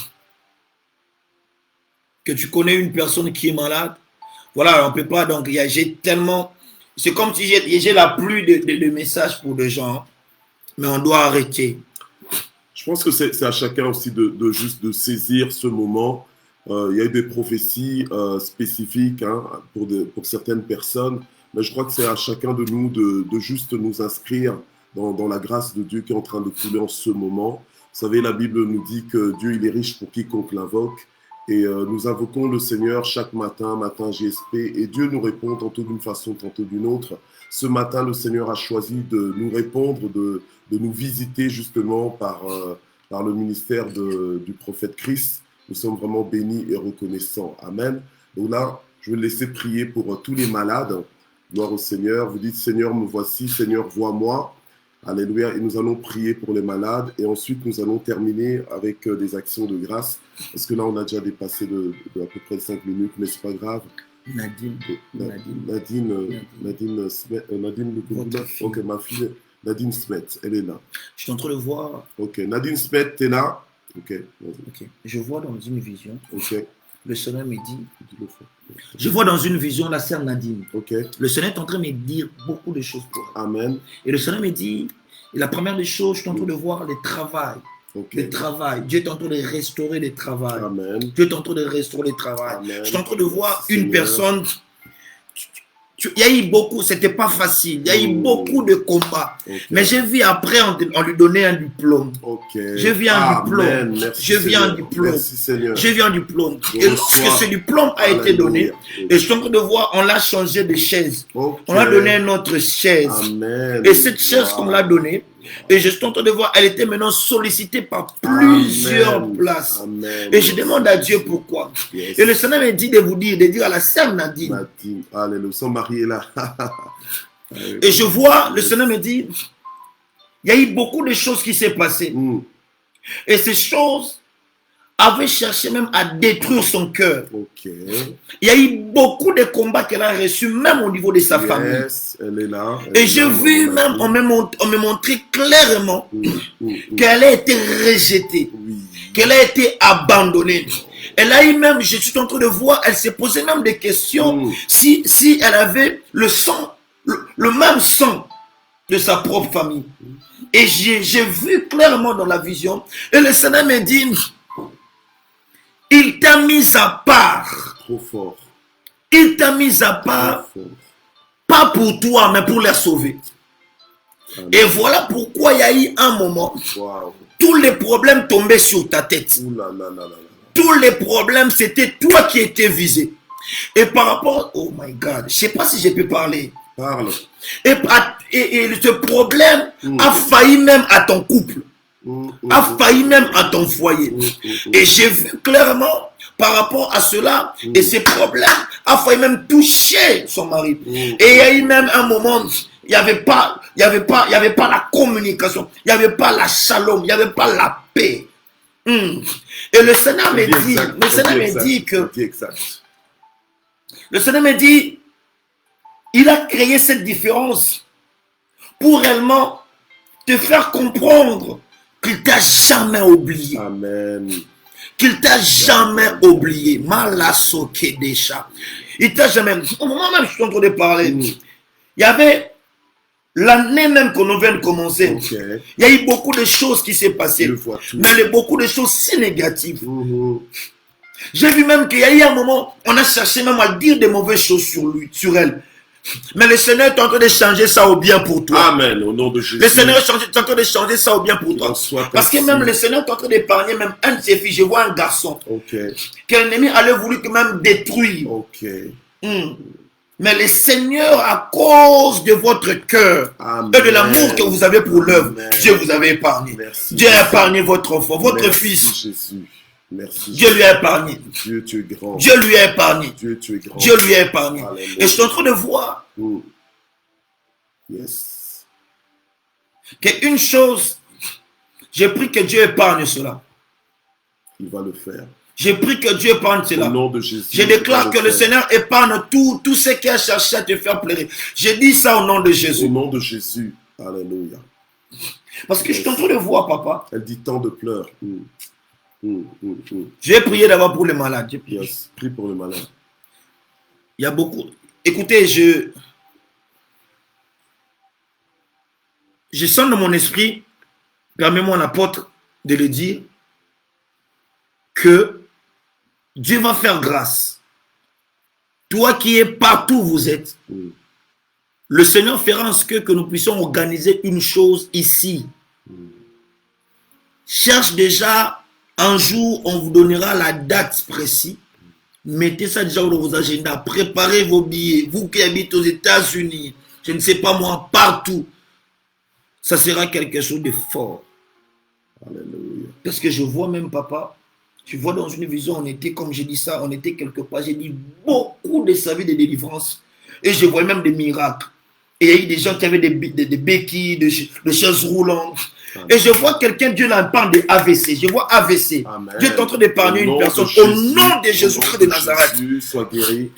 S2: que tu connais une personne qui est malade, voilà, on ne peut pas, donc j'ai tellement, c'est comme si j'ai la pluie de messages pour des gens, mais on doit arrêter.
S1: Je pense que c'est à chacun aussi juste de saisir ce moment. Il y a eu des prophéties spécifiques pour certaines personnes, mais je crois que c'est à chacun de nous de juste nous inscrire dans la grâce de Dieu qui est en train de couler en ce moment. Vous savez, la Bible nous dit que Dieu, il est riche pour quiconque l'invoque. Et nous invoquons le Seigneur chaque matin GSP, et Dieu nous répond tantôt d'une façon, tantôt d'une autre. Ce matin, le Seigneur a choisi de nous répondre, de nous visiter justement par le ministère du prophète Christ. Nous sommes vraiment bénis et reconnaissants. Amen. Donc là, je vais laisser prier pour tous les malades. Gloire au Seigneur. Vous dites, Seigneur, me voici. Seigneur, vois-moi. Alléluia. Et nous allons prier pour les malades. Et ensuite, nous allons terminer avec des actions de grâce. Parce que là, on a déjà dépassé de à peu près 5 minutes, mais c'est pas grave.
S2: Nadine.
S1: Nadine, ok, ma fille, Nadine Smet, elle est là.
S2: Je suis en train de voir.
S1: Ok, Nadine Smet, t'es là? Ok.
S2: Ok. Je vois dans une vision.
S1: Ok.
S2: Le Seigneur me dit. Je vois dans une vision la sœur Nadine.
S1: Ok.
S2: Le Seigneur est en train de me dire beaucoup de choses pour elle.
S1: Amen.
S2: Et le Seigneur me dit, et la première des choses, je suis en train de voir le travail.
S1: Okay.
S2: Le travail. Dieu est en train de restaurer le travail.
S1: Amen.
S2: Dieu est en train de restaurer le travail.
S1: Amen.
S2: Je suis en train de voir une personne. Il y a eu beaucoup, c'était pas facile. Il y a eu beaucoup de combats. Okay. Mais j'ai vu après, on lui donnait un diplôme.
S1: Okay.
S2: Je vis un diplôme. Je vis un diplôme.
S1: Merci, Seigneur.
S2: Je vis un diplôme. Et lorsque ce diplôme a été donné, et je suis en train de voir, on l'a changé de chaise.
S1: Okay.
S2: On a donné une autre chaise.
S1: Amen.
S2: Et cette chaise qu'on l'a donnée, et je suis en train de voir, elle était maintenant sollicitée par plusieurs places.
S1: Amen.
S2: Et je demande à Dieu pourquoi. Yes. Et le Seigneur me dit de vous dire, de dire à la sœur Nadine.
S1: Alléluia, son mari est là.
S2: Et je vois, le Seigneur me dit, il y a eu beaucoup de choses qui s'est passées. Et ces choses avaient cherché même à détruire son cœur.
S1: Okay.
S2: Il y a eu beaucoup de combats qu'elle a reçus, même au niveau de sa famille.
S1: Elle est là.
S2: Et j'ai vu même, on me montrait clairement qu'elle a été rejetée, qu'elle a été abandonnée. Elle a eu même, je suis en train de voir, elle s'est posé même des questions si elle avait le sang, le même sang de sa propre famille. Et j'ai vu clairement dans la vision, et le Seigneur me dit, il t'a mis à part.
S1: Trop fort.
S2: Il t'a mis à part, pas pour toi, mais pour les sauver. Amen. Et voilà pourquoi il y a eu un moment, tous les problèmes tombaient sur ta tête. Tous les problèmes, c'était toi qui étais visé. Et par rapport, oh my God, je ne sais pas si je peux parler.
S1: Parle.
S2: Et ce problème a failli même à ton couple. A failli même à ton foyer. Et j'ai vu clairement par rapport à cela, et ces problèmes a failli même toucher son mari. Et il y a eu même un moment, il n'y avait pas la communication, il n'y avait pas la shalom, il n'y avait pas la paix. Et le Seigneur me dit, le Seigneur me dit, il a créé cette différence pour réellement te faire comprendre qu'il t'a jamais oublié.
S1: Amen.
S2: Qu'il t'a jamais oublié. Malasoke déjà. Il t'a jamais. Au moment même, je suis en train de parler. Il y avait l'année même qu'on vient de commencer. Il y a eu beaucoup de choses qui s'est passées. Mais beaucoup de choses si négatives. J'ai vu même qu'il y a eu un moment, on a cherché même à dire des mauvaises choses sur elle. Mais le Seigneur est en train de changer ça au bien pour toi.
S1: Amen, au nom de Jésus.
S2: Le Seigneur est en train de changer ça au bien pour toi. Parce que même le Seigneur est en train d'épargner même un de ses filles. Je vois un garçon que l'ennemi allait vouloir même détruire. Mais le Seigneur, à cause de votre cœur et de l'amour que vous avez pour l'œuvre, Dieu vous avait épargné.
S1: Merci.
S2: Dieu a épargné votre enfant, votre fils.
S1: Jésus. Merci.
S2: Dieu lui a épargné.
S1: Dieu, tu es grand.
S2: Dieu lui a épargné.
S1: Dieu, tu es grand.
S2: Dieu lui a épargné.
S1: Alléluia.
S2: Et je suis en train de voir qu'une chose, j'ai pris que Dieu épargne cela.
S1: Il va le faire.
S2: Je prie que Dieu épargne cela.
S1: Au nom de Jésus.
S2: Je déclare que le Seigneur épargne tout ce qui a cherché à te faire pleurer. Je dis ça au nom de Jésus.
S1: Au nom de Jésus. Alléluia.
S2: Parce que je suis en train de voir, papa.
S1: Elle dit tant de pleurs.
S2: Je vais prier d'abord pour les malades.
S1: Yes. Prie pour les malades.
S2: Il y a beaucoup. Écoutez, je sens dans mon esprit, permets-moi l'apôtre de le dire, que Dieu va faire grâce. Toi qui es partout où vous êtes, le Seigneur fera en sorte que nous puissions organiser une chose ici. Cherche déjà un jour, on vous donnera la date précise. Mettez ça déjà dans vos agendas. Préparez vos billets. Vous qui habitez aux États-Unis, je ne sais pas moi, partout. Ça sera quelque chose de fort.
S1: Alléluia.
S2: Parce que je vois même, papa, tu vois dans une vision, on était, comme j'ai dit ça, on était quelque part, j'ai dit beaucoup de services de délivrance. Et je vois même des miracles. Et il y a eu des gens qui avaient des béquilles, des chaises roulantes. Amen. Et je vois quelqu'un, Dieu là parle de AVC. Je vois AVC.
S1: Amen.
S2: Dieu est en train d'épargner une personne. Au nom de Jésus-Christ de Nazareth.
S1: Jésus, sois guéri.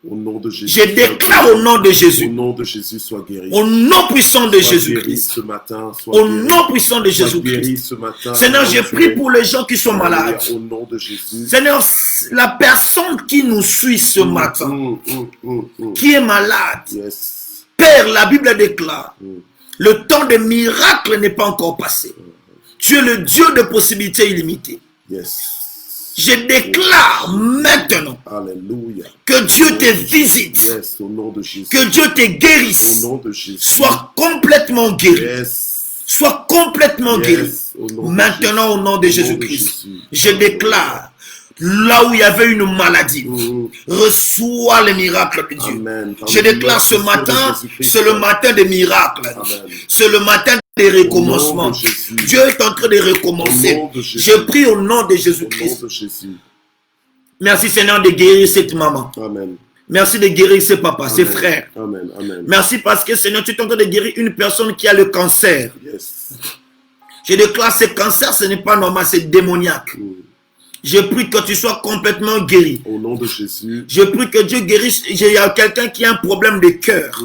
S1: Au nom de Jésus.
S2: Je déclare au nom de Jésus.
S1: Au nom de Jésus, sois guéri.
S2: Au nom puissant de Jésus-Christ.
S1: Ce matin,
S2: au nom puissant de Jésus-Christ. Seigneur, je prie pour les gens qui sont malades.
S1: Au nom de Jésus.
S2: Seigneur, la personne qui nous suit ce matin, qui est malade,
S1: yes.
S2: Père, la Bible déclare, le temps des miracles n'est pas encore passé. Tu es le Dieu de possibilités illimitées.
S1: Yes.
S2: Je déclare maintenant,
S1: Alléluia,
S2: que Dieu te visite,
S1: yes, au nom de Jésus.
S2: Que Dieu te guérisse,
S1: au nom de Jésus.
S2: Sois complètement guéri,
S1: yes.
S2: Sois complètement
S1: yes.
S2: guéri. Maintenant, au nom de Jésus-Christ, je déclare, là où il y avait une maladie, reçois les miracles de Dieu.
S1: Amen.
S2: Je déclare ce matin, c'est le matin des miracles. C'est le matin des recommencements. Dieu est en train de recommencer. Je prie au nom de Jésus-Christ. Merci Seigneur de guérir cette maman.
S1: Amen.
S2: Merci de guérir ses papas, ses frères.
S1: Amen. Amen.
S2: Merci parce que Seigneur, tu es en train de guérir une personne qui a le cancer.
S1: Yes.
S2: Je déclare ce cancer, ce n'est pas normal, c'est démoniaque. Je prie que tu sois complètement guéri.
S1: Au nom de Jésus.
S2: Je prie que Dieu guérisse. Il y a quelqu'un qui a un problème de cœur.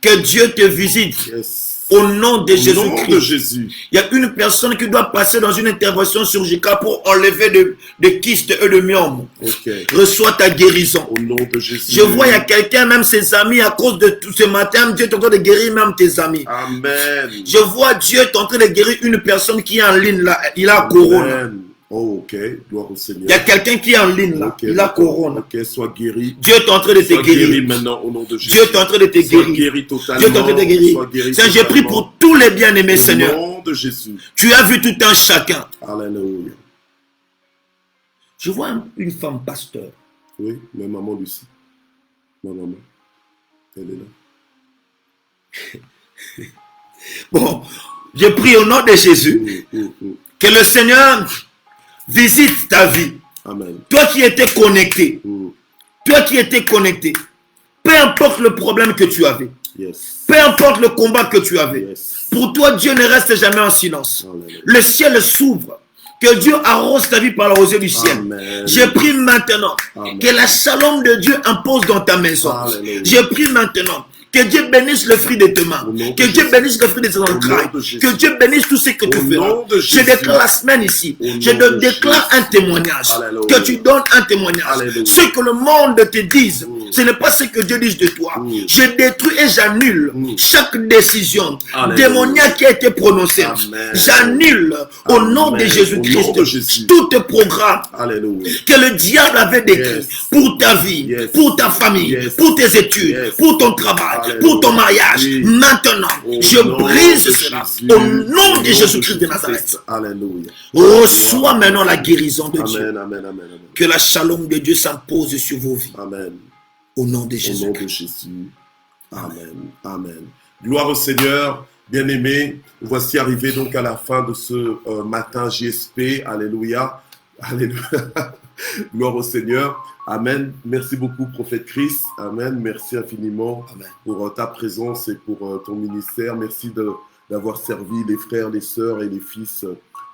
S2: Que Dieu te visite.
S1: Yes.
S2: Au nom de Jésus-Christ.
S1: Jésus.
S2: Il y a une personne qui doit passer dans une intervention chirurgicale pour enlever de kystes et de myomes.
S1: Okay.
S2: Reçois ta guérison.
S1: Au nom de Jésus.
S2: Je vois, il y a quelqu'un, même ses amis, à cause de tout ce matin, Dieu est en train de guérir même tes amis.
S1: Amen.
S2: Je vois Dieu est en train de guérir une personne qui est en ligne là. Il a corona.
S1: Oh, ok. Gloire au Seigneur.
S2: Il y a quelqu'un qui est en ligne là. Il a corona.
S1: Ok, sois guéri.
S2: Dieu est en train de te guérir.
S1: Guéri maintenant au nom de Jésus.
S2: Dieu est en train de te guérir.
S1: Sois guéri totalement.
S2: Dieu est en train de te guérir. Seigneur, j'ai pris pour tous les bien-aimés, Seigneur.
S1: Au nom de Jésus.
S2: Tu as vu tout un chacun.
S1: Alléluia.
S2: Je vois une femme pasteur.
S1: Oui, mais maman Lucie. Ma maman. Elle est là.
S2: Bon, je prie au nom de Jésus que le Seigneur visite ta vie.
S1: Amen.
S2: Toi qui étais connecté. Toi qui étais connecté. Peu importe le problème que tu avais.
S1: Yes.
S2: Peu importe le combat que tu avais.
S1: Yes.
S2: Pour toi, Dieu ne reste jamais en silence.
S1: Amen.
S2: Le ciel s'ouvre. Que Dieu arrose ta vie par la rosée du ciel.
S1: Amen.
S2: Je prie maintenant
S1: Amen.
S2: que la shalom de Dieu impose dans ta maison.
S1: Alléluia.
S2: Je prie maintenant que Dieu bénisse le fruit de tes mains. Que Dieu bénisse le fruit de tes entrailles. Que Dieu bénisse tout ce que tu feras. Je déclare la semaine ici. Je te déclare un témoignage.
S1: Alléluia.
S2: Que tu donnes un témoignage.
S1: Alléluia.
S2: Ce que le monde te dise, ce n'est pas ce que Dieu dit de toi. Je détruis et j'annule chaque décision démoniaque qui a été prononcée. J'annule au nom de Jésus-Christ tout programme que le diable avait décrit pour ta vie, pour ta famille, pour tes études, pour ton travail, pour ton mariage. Maintenant, je brise cela au nom de Jésus-Christ de Nazareth.
S1: Alléluia.
S2: Reçois maintenant la guérison de Dieu.
S1: Amen, amen, amen, amen.
S2: Que la shalom de Dieu s'impose sur vos vies.
S1: Amen.
S2: Au nom de Jésus.
S1: Au nom de Jésus. Amen. Amen. Gloire au Seigneur. Bien-aimés, voici arrivé donc à la fin de ce matin JSP. Alléluia. Alléluia. Gloire au Seigneur. Amen. Merci beaucoup, prophète Chris. Amen. Merci infiniment pour ta présence et pour ton ministère. Merci d'avoir servi les frères, les sœurs et les fils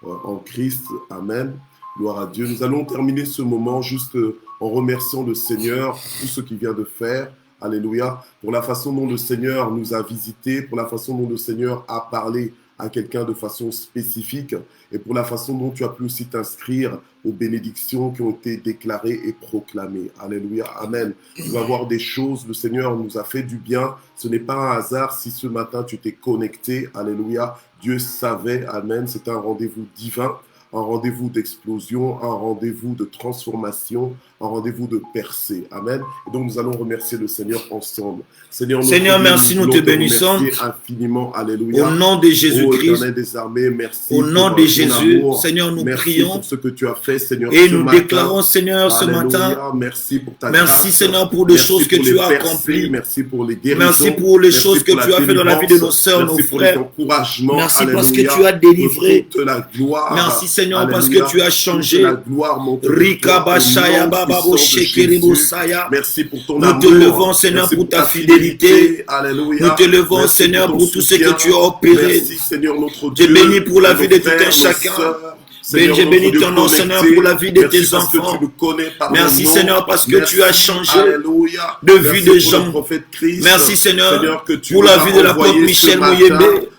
S1: en Christ. Amen. Gloire à Dieu. Nous allons terminer ce moment juste en remerciant le Seigneur pour tout ce qu'il vient de faire. Alléluia. Pour la façon dont le Seigneur nous a visités, pour la façon dont le Seigneur a parlé à quelqu'un de façon spécifique et pour la façon dont tu as pu aussi t'inscrire aux bénédictions qui ont été déclarées et proclamées. Alléluia. Amen. Il va y avoir des choses. Le Seigneur nous a fait du bien. Ce n'est pas un hasard si ce matin tu t'es connecté. Alléluia. Dieu savait. Amen. C'est un rendez-vous divin. Un rendez-vous d'explosion, un rendez-vous de transformation, un rendez-vous de percée. Amen. Et donc, nous allons remercier le Seigneur ensemble.
S2: Seigneur, merci, nous te bénissons.
S1: Infiniment. Alléluia.
S2: Au nom de Jésus-Christ.
S1: Des armées, merci.
S2: Au nom de Jésus, Seigneur, nous prions.
S1: Pour ce que tu as fait, Seigneur.
S2: Et nous déclarons, Seigneur, ce matin.
S1: Merci pour ta
S2: grâce. Seigneur, pour les choses que tu as accomplies.
S1: Merci pour les guérisons.
S2: Merci pour les choses que tu as fait dans la vie de nos sœurs, nos frères. Merci parce que tu as délivré. Merci, Seigneur, parce que tu as changé.
S1: Merci pour ton
S2: amour. Nous te levons, Seigneur, pour ta fidélité.
S1: Alléluia.
S2: Nous te levons, Seigneur, pour tout ce que tu as opéré.
S1: Merci, Seigneur, notre Dieu.
S2: Je bénis pour la vie de tout un chacun. Je bénis ton nom, Seigneur, pour la vie de tes enfants. Merci, Seigneur, parce que tu as changé de vie de gens. Merci, Seigneur, pour la vie de l'apôtre Michel Mouyembe.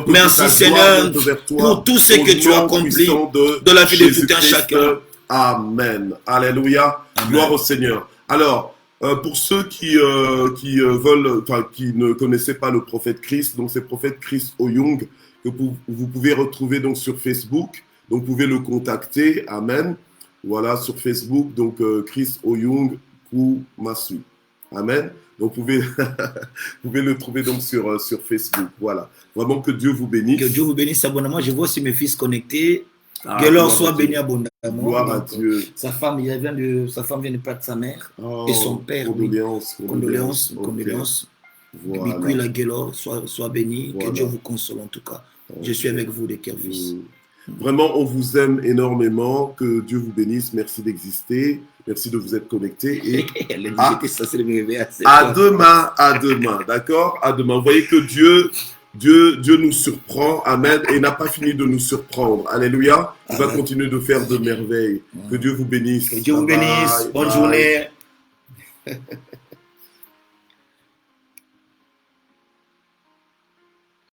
S2: Merci, Seigneur, pour tout ce que tu as accompli dans la vie de tout un chacun.
S1: Amen. Alléluia. Gloire au Seigneur. Alors, pour ceux qui veulent, qui ne connaissaient pas le prophète Chris, donc c'est prophète Chris Oyung que vous pouvez retrouver donc sur Facebook. Donc, vous pouvez le contacter. Amen. Voilà, sur Facebook. Donc, Chris Oyung Koumasu. Amen. Donc, vous pouvez le trouver donc sur Facebook. Voilà. Vraiment que Dieu vous bénisse.
S2: Que Dieu vous bénisse abondamment. Je vois aussi mes fils connectés. Que leur soit béni abondamment.
S1: Gloire à Dieu.
S2: Sa femme vient de perdre sa mère et son père.
S1: Condoléances.
S2: Voilà. Et puis la Guélor soit béni. Voilà. Que Dieu vous console en tout cas. Okay. Je suis avec vous, les cœurs fils.
S1: Vraiment, on vous aime énormément. Que Dieu vous bénisse. Merci d'exister. Merci de vous être connectés. Et à demain. D'accord? À demain. Vous voyez que Dieu nous surprend. Amen. Et n'a pas fini de nous surprendre. Alléluia. Il va continuer de faire de merveilles. Que Dieu vous bénisse.
S2: Que Dieu vous bénisse. Bonne journée.